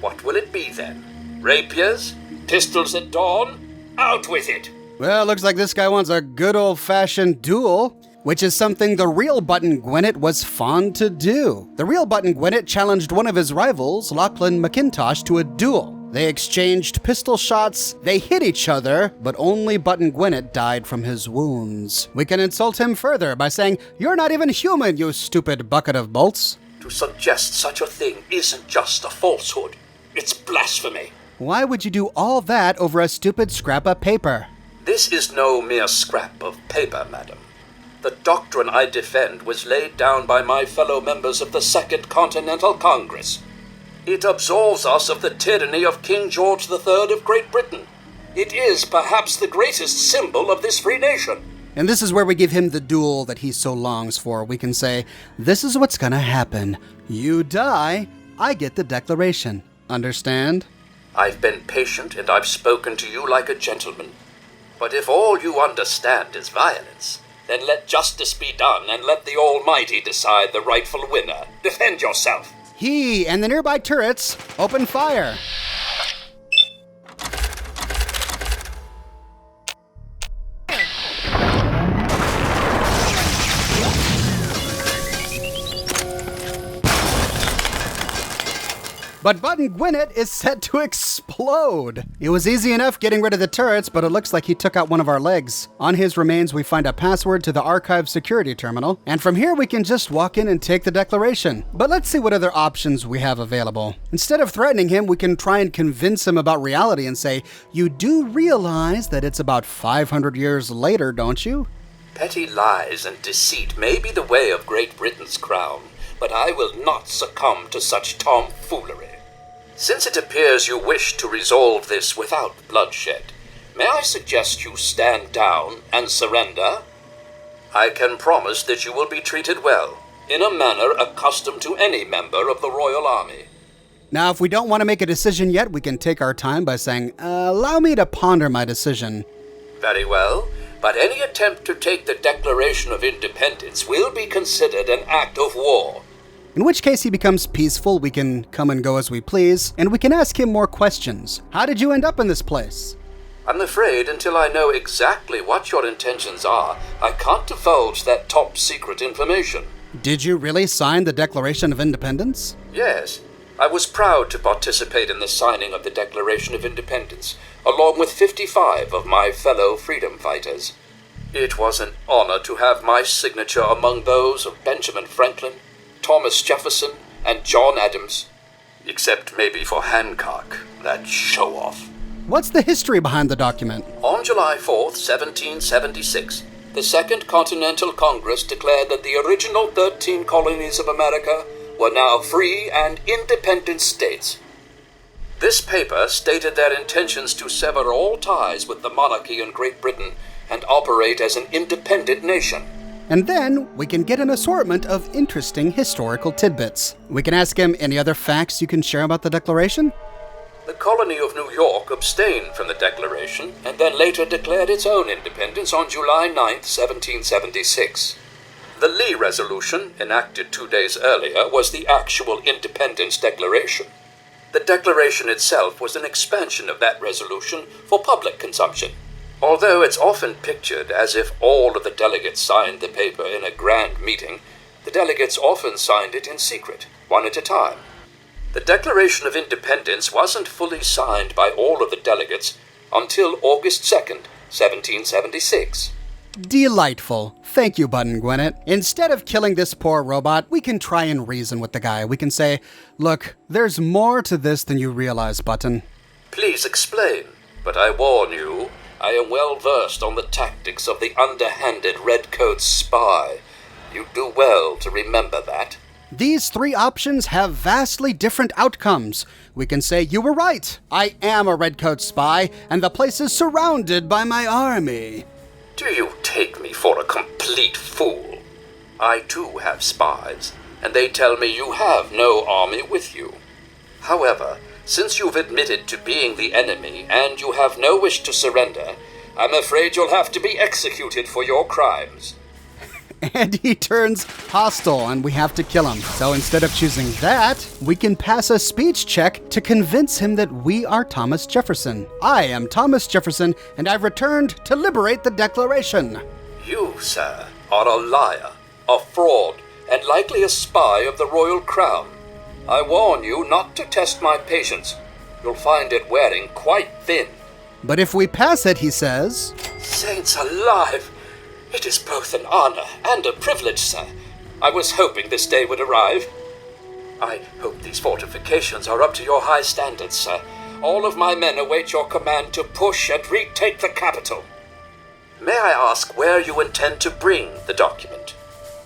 What will it be then? Rapiers? Pistols at dawn? Out with it! Well, looks like this guy wants a good old-fashioned duel. which is something the real Button Gwinnett was fond to do. The real Button Gwinnett challenged one of his rivals, Lachlan McIntosh, to a duel. They exchanged pistol shots, they hit each other, but only Button Gwinnett died from his wounds. We can insult him further by saying, "You're not even human, you stupid bucket of bolts." To suggest such a thing isn't just a falsehood. It's blasphemy. Why would you do all that over a stupid scrap of paper? This is no mere scrap of paper, madam. The doctrine I defend was laid down by my fellow members of the Second Continental Congress. It absolves us of the tyranny of King George III of Great Britain. It is perhaps the greatest symbol of this free nation. And this is where we give him the duel that he so longs for. We can say, this is what's gonna happen. You die, I get the Declaration. Understand? I've been patient and I've spoken to you like a gentleman. But if all you understand is violence, then let justice be done and let the Almighty decide the rightful winner. Defend yourself. He and the nearby turrets open fire. But Button Gwinnett is set to explode. It was easy enough getting rid of the turrets, but it looks like he took out one of our legs. On his remains, we find a password to the archive security terminal, and from here we can just walk in and take the Declaration. But let's see what other options we have available. Instead of threatening him, we can try and convince him about reality and say, "You do realize that it's about 500 years later, don't you?" Petty lies and deceit may be the way of Great Britain's crown, but I will not succumb to such tomfoolery. Since it appears you wish to resolve this without bloodshed, may I suggest you stand down and surrender? I can promise that you will be treated well, in a manner accustomed to any member of the Royal Army. Now, if we don't want to make a decision yet, we can take our time by saying, allow me to ponder my decision. Very well, but any attempt to take the Declaration of Independence will be considered an act of war. In which case he becomes peaceful, we can come and go as we please, and we can ask him more questions. How did you end up in this place? I'm afraid until I know exactly what your intentions are, I can't divulge that top secret information. Did you really sign the Declaration of Independence? Yes, I was proud to participate in the signing of the Declaration of Independence, along with 55 of my fellow freedom fighters. It was an honor to have my signature among those of Benjamin Franklin, Thomas Jefferson, and John Adams. Except maybe for Hancock, that show-off. What's the history behind the document? On July 4th, 1776, the Second Continental Congress declared that the original 13 colonies of America were now free and independent states. This paper stated their intentions to sever all ties with the monarchy in Great Britain and operate as an independent nation. And then we can get an assortment of interesting historical tidbits. We can ask him any other facts you can share about the Declaration? The colony of New York abstained from the Declaration and then later declared its own independence on July 9th, 1776. The Lee Resolution, enacted 2 days earlier, was the actual Independence Declaration. The Declaration itself was an expansion of that resolution for public consumption. Although it's often pictured as if all of the delegates signed the paper in a grand meeting, the delegates often signed it in secret, one at a time. The Declaration of Independence wasn't fully signed by all of the delegates until August 2nd, 1776. Delightful. Thank you, Button Gwinnett. Instead of killing this poor robot, we can try and reason with the guy. We can say, look, there's more to this than you realize, Button. Please explain, but I warn you, I am well versed on the tactics of the underhanded redcoat spy. You do well to remember that. These three options have vastly different outcomes. We can say, you were right. I am a redcoat spy, and the place is surrounded by my army. Do you take me for a complete fool? I too have spies, and they tell me you have no army with you. However, since you've admitted to being the enemy and you have no wish to surrender, I'm afraid you'll have to be executed for your crimes. And he turns hostile and we have to kill him. So instead of choosing that, we can pass a speech check to convince him that we are Thomas Jefferson. I am Thomas Jefferson and I've returned to liberate the Declaration. You, sir, are a liar, a fraud, and likely a spy of the royal crown. I warn you not to test my patience. You'll find it wearing quite thin. But if we pass it, he says... Saints alive! It is both an honor and a privilege, sir. I was hoping this day would arrive. I hope these fortifications are up to your high standards, sir. All of my men await your command to push and retake the capital. May I ask where you intend to bring the document?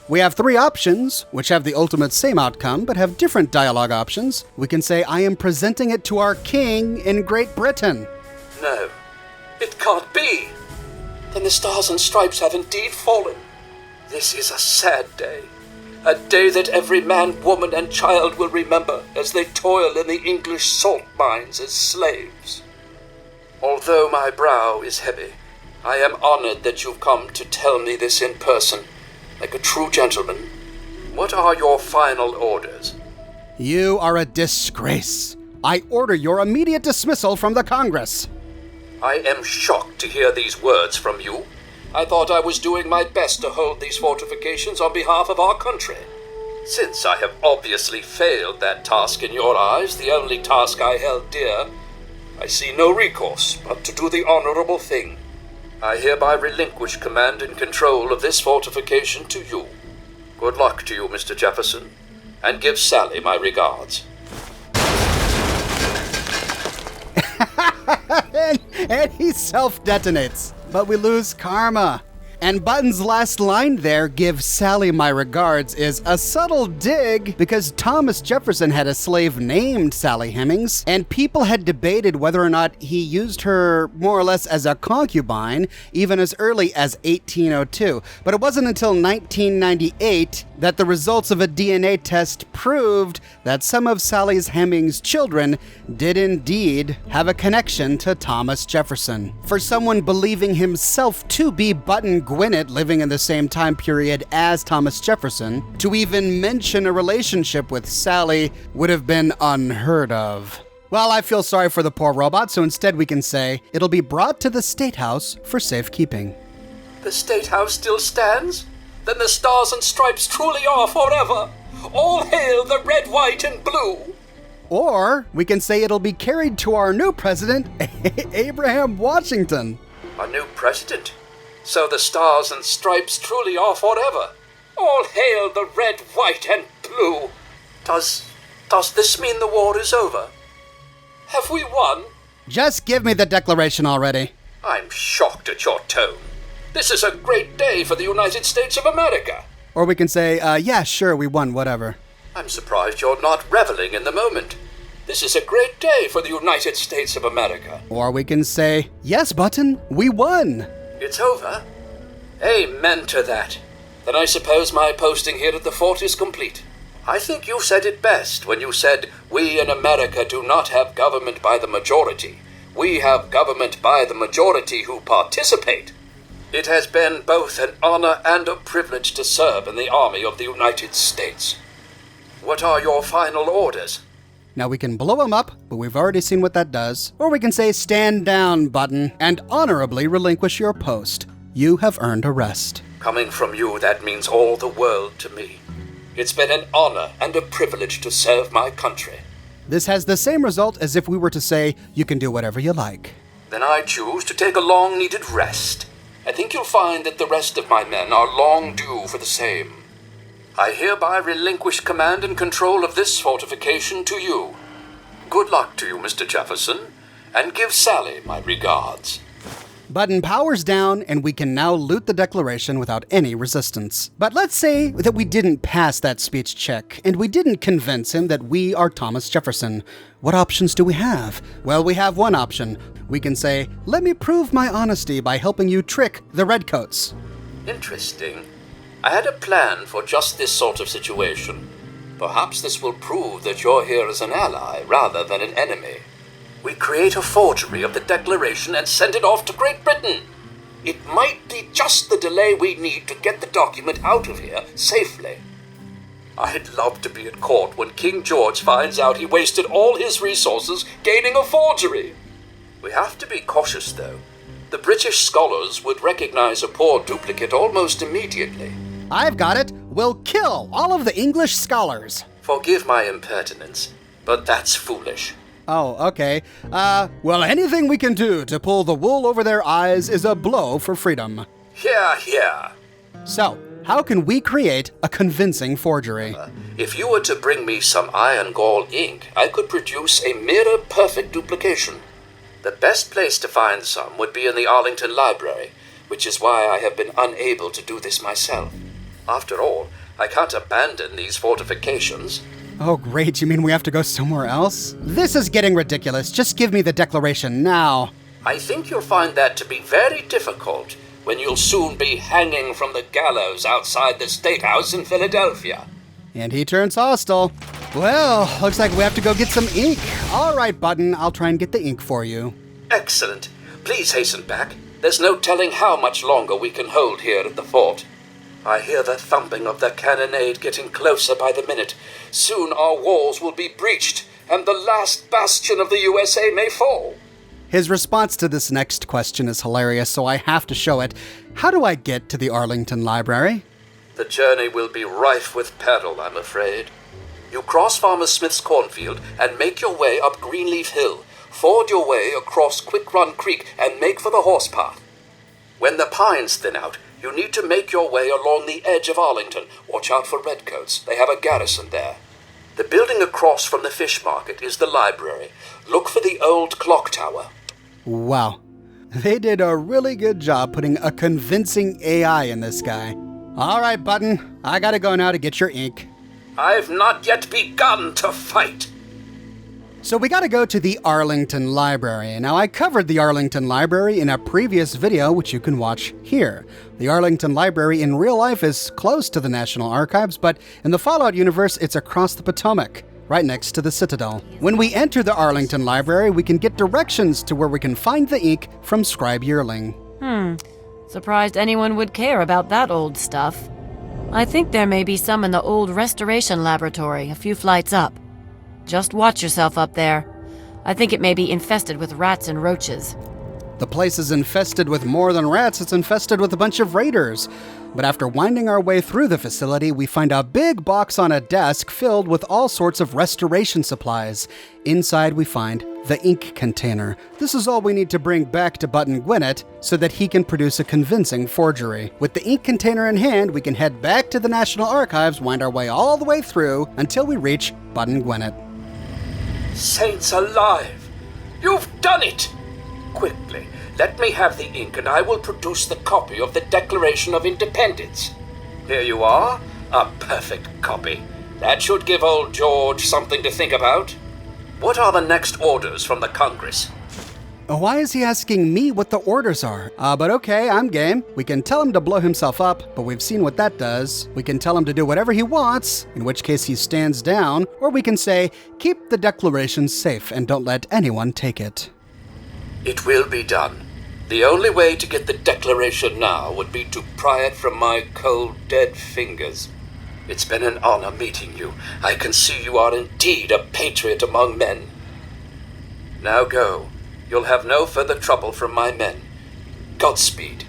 We have three options, which have the ultimate same outcome, but have different dialogue options. We can say, I am presenting it to our king in Great Britain. No, it can't be. Then the Stars and Stripes have indeed fallen. This is a sad day. A day that every man, woman, and child will remember as they toil in the English salt mines as slaves. Although my brow is heavy, I am honored that you've come to tell me this in person, like a true gentleman. What are your final orders? You are a disgrace. I order your immediate dismissal from the Congress. I am shocked to hear these words from you. I thought I was doing my best to hold these fortifications on behalf of our country. Since I have obviously failed that task in your eyes, the only task I held dear, I see no recourse but to do the honorable thing. I hereby relinquish command and control of this fortification to you. Good luck to you, Mr. Jefferson, and give Sally my regards. and he self-detonates. But we lose karma. And Button's last line there, give Sally my regards, is a subtle dig because Thomas Jefferson had a slave named Sally Hemings, and people had debated whether or not he used her more or less as a concubine even as early as 1802. But it wasn't until 1998 that the results of a DNA test proved that some of Sally Hemings' children did indeed have a connection to Thomas Jefferson. For someone believing himself to be Button Gwinnett living in the same time period as Thomas Jefferson, to even mention a relationship with Sally would have been unheard of. Well, I feel sorry for the poor robot, so instead we can say it'll be brought to the State House for safekeeping. The State House still stands? Then the Stars and Stripes truly are forever. All hail the red, white, and blue. Or we can say it'll be carried to our new president, Abraham Washington. A new president? So the Stars and Stripes truly are forever. All hail the red, white, and blue. Does this mean the war is over? Have we won? Just give me the declaration already. I'm shocked at your tone. This is a great day for the United States of America. Or we can say, yeah, sure, we won, whatever. I'm surprised you're not reveling in the moment. This is a great day for the United States of America. Or we can say, yes, Button, we won. It's over? Amen to that. Then I suppose my posting here at the fort is complete. I think you said it best when you said, we in America do not have government by the majority. We have government by the majority who participate. It has been both an honor and a privilege to serve in the Army of the United States. What are your final orders? Now we can blow him up, but we've already seen what that does. Or we can say, stand down, Button, and honorably relinquish your post. You have earned a rest. Coming from you, that means all the world to me. It's been an honor and a privilege to serve my country. This has the same result as if we were to say, you can do whatever you like. Then I choose to take a long-needed rest. I think you'll find that the rest of my men are long due for the same. I hereby relinquish command and control of this fortification to you. Good luck to you, Mr. Jefferson, and give Sally my regards. Button powers down, and we can now loot the declaration without any resistance. But let's say that we didn't pass that speech check, and we didn't convince him that we are Thomas Jefferson. What options do we have? Well, we have one option. We can say, let me prove my honesty by helping you trick the Redcoats. Interesting. I had a plan for just this sort of situation. Perhaps this will prove that you're here as an ally rather than an enemy. We create a forgery of the Declaration and send it off to Great Britain. It might be just the delay we need to get the document out of here safely. I'd love to be at court when King George finds out he wasted all his resources gaining a forgery. We have to be cautious, though. The British scholars would recognize a poor duplicate almost immediately. I've got it. We'll kill all of the English scholars. Forgive my impertinence, but that's foolish. Oh, okay. Well, anything we can do to pull the wool over their eyes is a blow for freedom. Here. So, how can we create a convincing forgery? If you were to bring me some iron gall ink, I could produce a mirror-perfect duplication. The best place to find some would be in the Arlington Library, which is why I have been unable to do this myself. After all, I can't abandon these fortifications. Oh, great. You mean we have to go somewhere else? This is getting ridiculous. Just give me the declaration now. I think you'll find that to be very difficult when you'll soon be hanging from the gallows outside the State House in Philadelphia. And he turns hostile. Well, looks like we have to go get some ink. All right, Button, I'll try and get the ink for you. Excellent. Please hasten back. There's no telling how much longer we can hold here at the fort. I hear the thumping of the cannonade getting closer by the minute. Soon our walls will be breached, and the last bastion of the USA may fall. His response to this next question is hilarious, so I have to show it. How do I get to the Arlington Library? The journey will be rife with peril, I'm afraid. You cross Farmer Smith's cornfield and make your way up Greenleaf Hill. Ford your way across Quick Run Creek and make for the horse path. When the pines thin out, you need to make your way along the edge of Arlington. Watch out for redcoats. They have a garrison there. The building across from the fish market is the library. Look for the old clock tower. Wow. They did a really good job putting a convincing AI in this guy. All right, Button. I gotta go now to get your ink. I've not yet begun to fight. So we gotta go to the Arlington Library. Now, I covered the Arlington Library in a previous video, which you can watch here. The Arlington Library in real life is close to the National Archives, but in the Fallout universe, it's across the Potomac, right next to the Citadel. When we enter the Arlington Library, we can get directions to where we can find the ink from Scribe Yearling. Surprised anyone would care about that old stuff. I think there may be some in the old restoration laboratory a few flights up. Just watch yourself up there. I think it may be infested with rats and roaches. The place is infested with more than rats, it's infested with a bunch of raiders. But after winding our way through the facility, we find a big box on a desk filled with all sorts of restoration supplies. Inside we find the ink container. This is all we need to bring back to Button Gwinnett so that he can produce a convincing forgery. With the ink container in hand, we can head back to the National Archives, wind our way all the way through until we reach Button Gwinnett. Saints alive! You've done it! Quickly, let me have the ink and I will produce the copy of the Declaration of Independence. Here you are, a perfect copy. That should give old George something to think about. What are the next orders from the Congress? Why is he asking me what the orders are? But okay, I'm game. We can tell him to blow himself up, but we've seen what that does. We can tell him to do whatever he wants, in which case he stands down, or we can say, keep the Declaration safe and don't let anyone take it. It will be done. The only way to get the Declaration now would be to pry it from my cold, dead fingers. It's been an honor meeting you. I can see you are indeed a patriot among men. Now go. You'll have no further trouble from my men. Godspeed.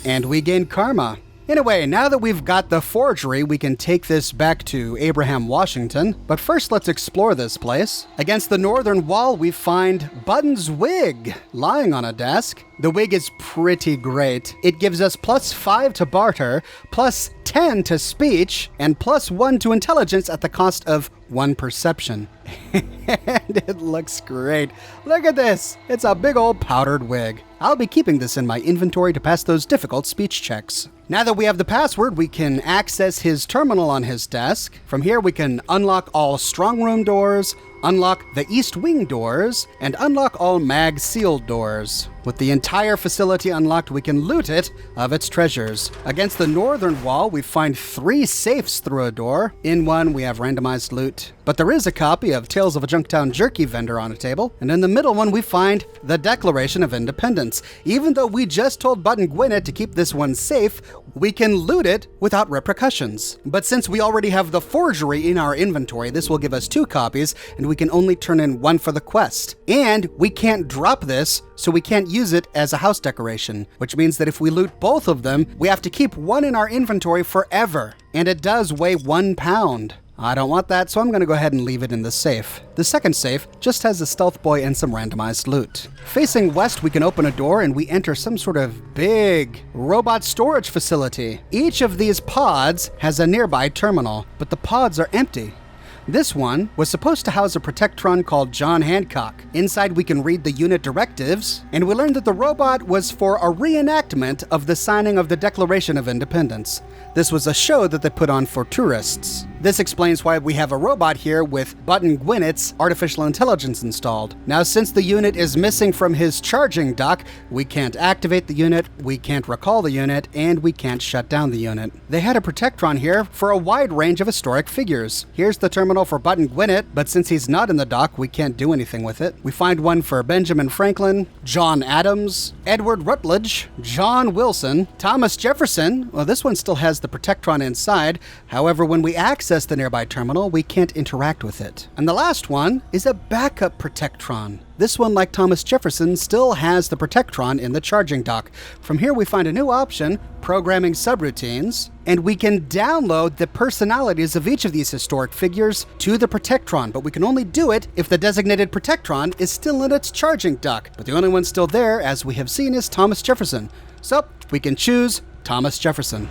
And we gain karma. Anyway, now that we've got the forgery, we can take this back to Abraham, Washington. But first, let's explore this place. Against the northern wall, we find Button's wig lying on a desk. The wig is pretty great. It gives us +5 to barter, +10 to speech, and +1 to intelligence at the cost of 1 perception. And it looks great. Look at this. It's a big old powdered wig. I'll be keeping this in my inventory to pass those difficult speech checks. Now that we have the password, we can access his terminal on his desk. From here, we can unlock all strong room doors, unlock the east wing doors, and unlock all mag sealed doors. With the entire facility unlocked, we can loot it of its treasures. Against the northern wall, we find 3 safes through a door. In one, we have randomized loot. But there is a copy of Tales of a Junktown Jerky vendor on a table. And in the middle one, we find the Declaration of Independence. Even though we just told Button Gwinnett to keep this one safe, we can loot it without repercussions. But since we already have the forgery in our inventory, this will give us 2 copies, and we can only turn in 1 for the quest. And we can't drop this, so we can't use it as a house decoration, which means that if we loot both of them, we have to keep one in our inventory forever. And it does weigh 1 pound. I don't want that, so I'm going to go ahead and leave it in the safe. The second safe just has a stealth boy and some randomized loot. Facing west, we can open a door and we enter some sort of big robot storage facility. Each of these pods has a nearby terminal, but the pods are empty. This one was supposed to house a Protectron called John Hancock. Inside we can read the unit directives, and we learned that the robot was for a reenactment of the signing of the Declaration of Independence. This was a show that they put on for tourists. This explains why we have a robot here with Button Gwinnett's artificial intelligence installed. Now, since the unit is missing from his charging dock, we can't activate the unit, we can't recall the unit, and we can't shut down the unit. They had a Protectron here for a wide range of historic figures. Here's the terminal for Button Gwinnett, but since he's not in the dock, we can't do anything with it. We find one for Benjamin Franklin, John Adams, Edward Rutledge, John Wilson, Thomas Jefferson. Well, this one still has the Protectron inside. However, when we access the nearby terminal, we can't interact with it. And the last one is a backup Protectron. This one, like Thomas Jefferson, still has the Protectron in the charging dock. From here, we find a new option, programming subroutines, and we can download the personalities of each of these historic figures to the Protectron, but we can only do it if the designated Protectron is still in its charging dock. But the only one still there, as we have seen, is Thomas Jefferson. So we can choose Thomas Jefferson.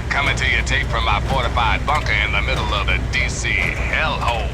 Coming to you tape from my fortified bunker in the middle of the D.C. hellhole.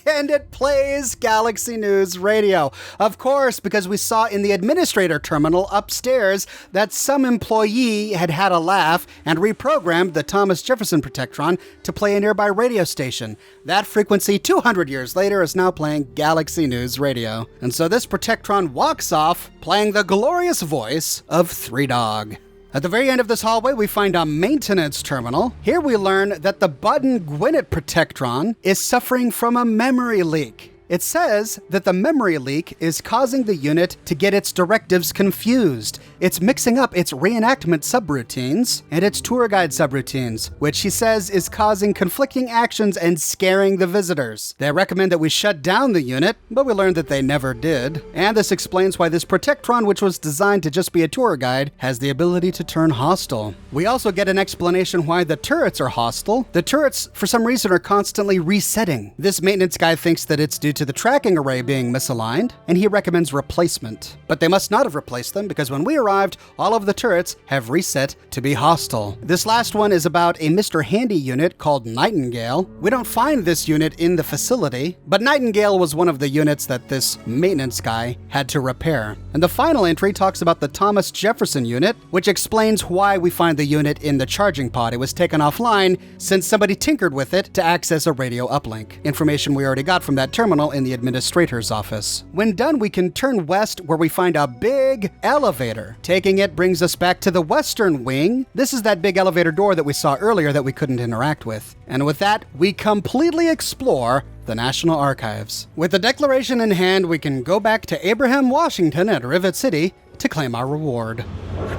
And it plays Galaxy News Radio. Of course, because we saw in the administrator terminal upstairs that some employee had had a laugh and reprogrammed the Thomas Jefferson Protectron to play a nearby radio station. That frequency 200 years later is now playing Galaxy News Radio. And so this Protectron walks off playing the glorious voice of Three Dog. At the very end of this hallway, we find a maintenance terminal. Here we learn that the Button Gwinnett Protectron is suffering from a memory leak. It says that the memory leak is causing the unit to get its directives confused. It's mixing up its reenactment subroutines and its tour guide subroutines, which he says is causing conflicting actions and scaring the visitors. They recommend that we shut down the unit, but we learned that they never did. And this explains why this Protectron, which was designed to just be a tour guide, has the ability to turn hostile. We also get an explanation why the turrets are hostile. The turrets, for some reason, are constantly resetting. This maintenance guy thinks that it's due to the tracking array being misaligned, and he recommends replacement. But they must not have replaced them, because when we arrived, all of the turrets have reset to be hostile. This last one is about a Mr. Handy unit called Nightingale. We don't find this unit in the facility, but Nightingale was one of the units that this maintenance guy had to repair. And the final entry talks about the Thomas Jefferson unit, which explains why we find the unit in the charging pod. It was taken offline since somebody tinkered with it to access a radio uplink. Information we already got from that terminal in the administrator's office. When done, we can turn west where we find a big elevator. Taking it brings us back to the western wing. This is that big elevator door that we saw earlier that we couldn't interact with. And with that, we completely explore the National Archives. With the Declaration in hand, we can go back to Abraham Washington at Rivet City to claim our reward.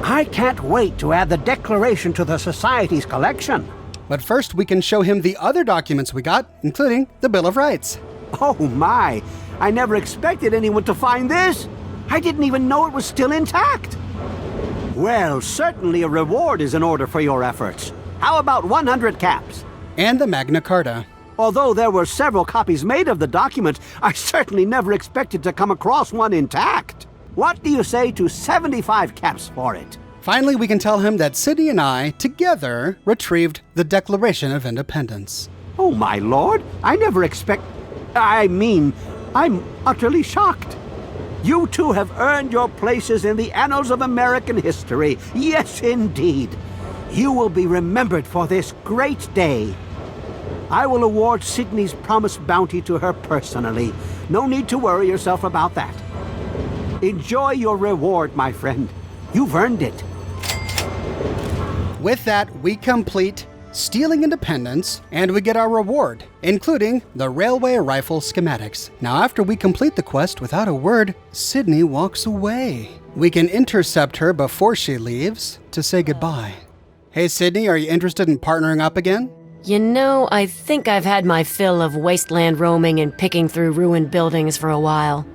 I can't wait to add the Declaration to the Society's collection. But first, we can show him the other documents we got, including the Bill of Rights. Oh my! I never expected anyone to find this! I didn't even know it was still intact! Well, certainly a reward is in order for your efforts. How about 100 caps? And the Magna Carta. Although there were several copies made of the document, I certainly never expected to come across one intact. What do you say to 75 caps for it? Finally, we can tell him that Sidney and I, together, retrieved the Declaration of Independence. Oh my lord, I'm utterly shocked. You two have earned your places in the annals of American history. Yes, indeed. You will be remembered for this great day. I will award Sydney's promised bounty to her personally. No need to worry yourself about that. Enjoy your reward, my friend. You've earned it. With that, we complete stealing independence, and we get our reward, including the railway rifle schematics. Now, after we complete the quest without a word, Sydney walks away. We can intercept her before she leaves to say goodbye. Hey, Sydney, are you interested in partnering up again? You know, I think I've had my fill of wasteland roaming and picking through ruined buildings for a while.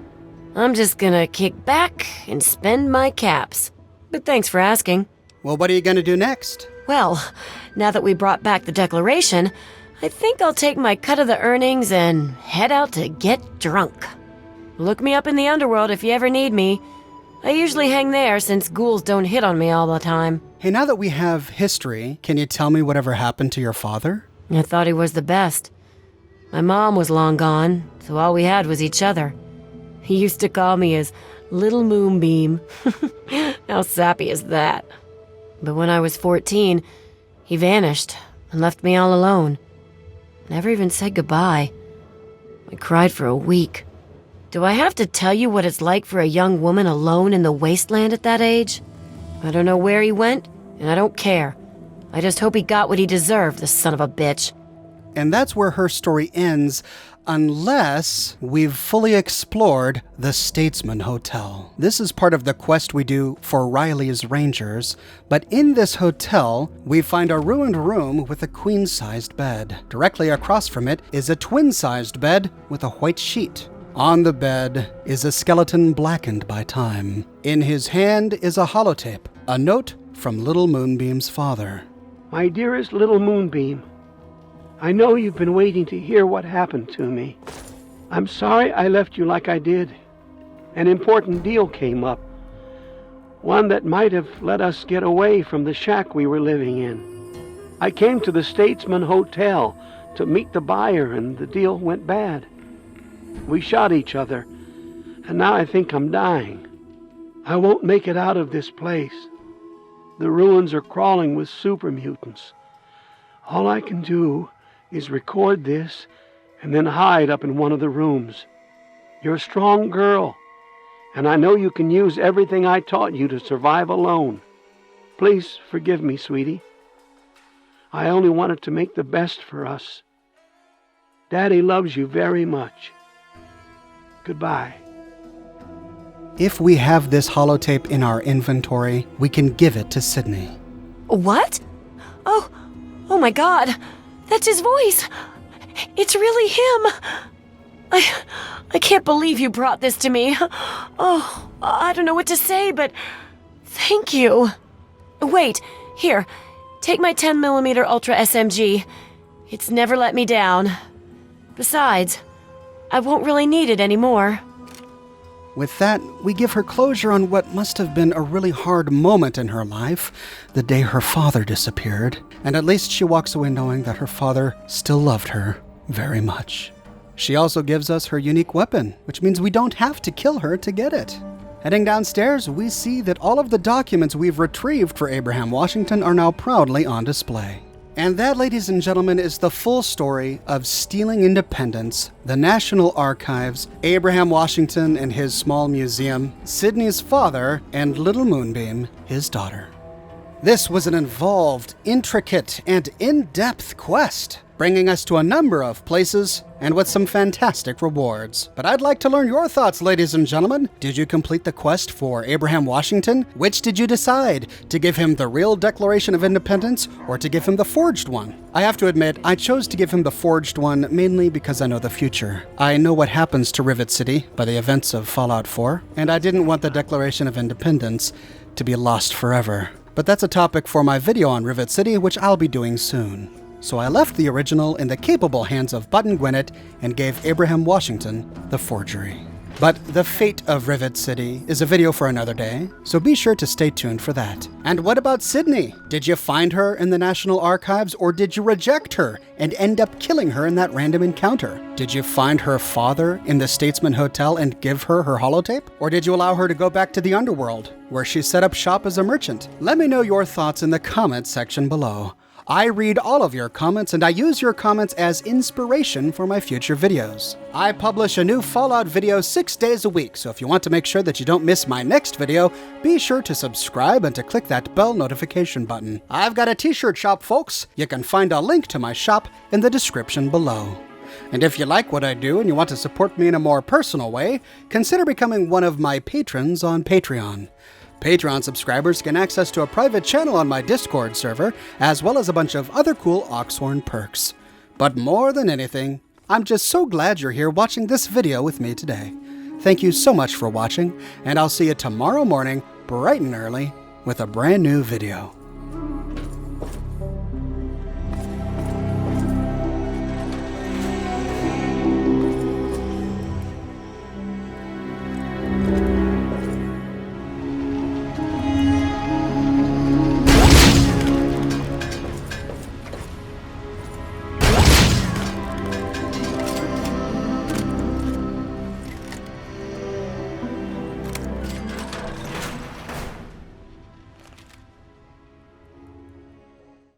I'm just gonna kick back and spend my caps. But thanks for asking. Well, what are you gonna do next? Well, now that we brought back the Declaration, I think I'll take my cut of the earnings and head out to get drunk. Look me up in the underworld if you ever need me. I usually hang there since ghouls don't hit on me all the time. Hey, now that we have history, can you tell me whatever happened to your father? I thought he was the best. My mom was long gone, so all we had was each other. He used to call me his little moonbeam. How sappy is that? But when I was 14, he vanished and left me all alone. Never even said goodbye. I cried for a week. Do I have to tell you what it's like for a young woman alone in the wasteland at that age? I don't know where he went, and I don't care. I just hope he got what he deserved, the son of a bitch. And that's where her story ends, unless we've fully explored the Statesman Hotel. This is part of the quest we do for Riley's Rangers, but in this hotel, we find a ruined room with a queen-sized bed. Directly across from it is a twin-sized bed with a white sheet. On the bed is a skeleton blackened by time. In his hand is a holotape, a note from Little Moonbeam's father. My dearest little Moonbeam, I know you've been waiting to hear what happened to me. I'm sorry I left you like I did. An important deal came up. One that might have let us get away from the shack we were living in. I came to the Statesman Hotel to meet the buyer, and the deal went bad. We shot each other, and now I think I'm dying. I won't make it out of this place. The ruins are crawling with super mutants. All I can do is record this and then hide up in one of the rooms. You're a strong girl, and I know you can use everything I taught you to survive alone. Please forgive me, sweetie. I only wanted to make the best for us. Daddy loves you very much. Goodbye. If we have this holotape in our inventory, we can give it to Sydney. What? Oh my God. That's his voice. It's really him. I can't believe you brought this to me. Oh, I don't know what to say, but thank you. Wait, here. Take my 10mm Ultra SMG. It's never let me down. Besides, I won't really need it anymore. With that, we give her closure on what must have been a really hard moment in her life, the day her father disappeared, and at least she walks away knowing that her father still loved her very much. She also gives us her unique weapon, which means we don't have to kill her to get it. Heading downstairs, we see that all of the documents we've retrieved for Abraham Washington are now proudly on display. And that, ladies and gentlemen, is the full story of stealing independence, the National Archives, Abraham Washington and his small museum, Sydney's father, and Little Moonbeam, his daughter. This was an involved, intricate, and in-depth quest, bringing us to a number of places and with some fantastic rewards. But I'd like to learn your thoughts, ladies and gentlemen. Did you complete the quest for Abraham Washington? Which did you decide? To give him the real Declaration of Independence or to give him the forged one? I have to admit, I chose to give him the forged one mainly because I know the future. I know what happens to Rivet City by the events of Fallout 4, and I didn't want the Declaration of Independence to be lost forever. But that's a topic for my video on Rivet City, which I'll be doing soon. So I left the original in the capable hands of Button Gwinnett and gave Abraham Washington the forgery. But the fate of Rivet City is a video for another day, so be sure to stay tuned for that. And what about Sydney? Did you find her in the National Archives, or did you reject her and end up killing her in that random encounter? Did you find her father in the Statesman Hotel and give her her holotape? Or did you allow her to go back to the underworld, where she set up shop as a merchant? Let me know your thoughts in the comments section below. I read all of your comments and I use your comments as inspiration for my future videos. I publish a new Fallout video 6 days a week, so if you want to make sure that you don't miss my next video, be sure to subscribe and to click that bell notification button. I've got a t-shirt shop, folks. You can find a link to my shop in the description below. And if you like what I do and you want to support me in a more personal way, consider becoming one of my patrons on Patreon. Patreon subscribers get access to a private channel on my Discord server, as well as a bunch of other cool Oxhorn perks. But more than anything, I'm just so glad you're here watching this video with me today. Thank you so much for watching, and I'll see you tomorrow morning, bright and early, with a brand new video.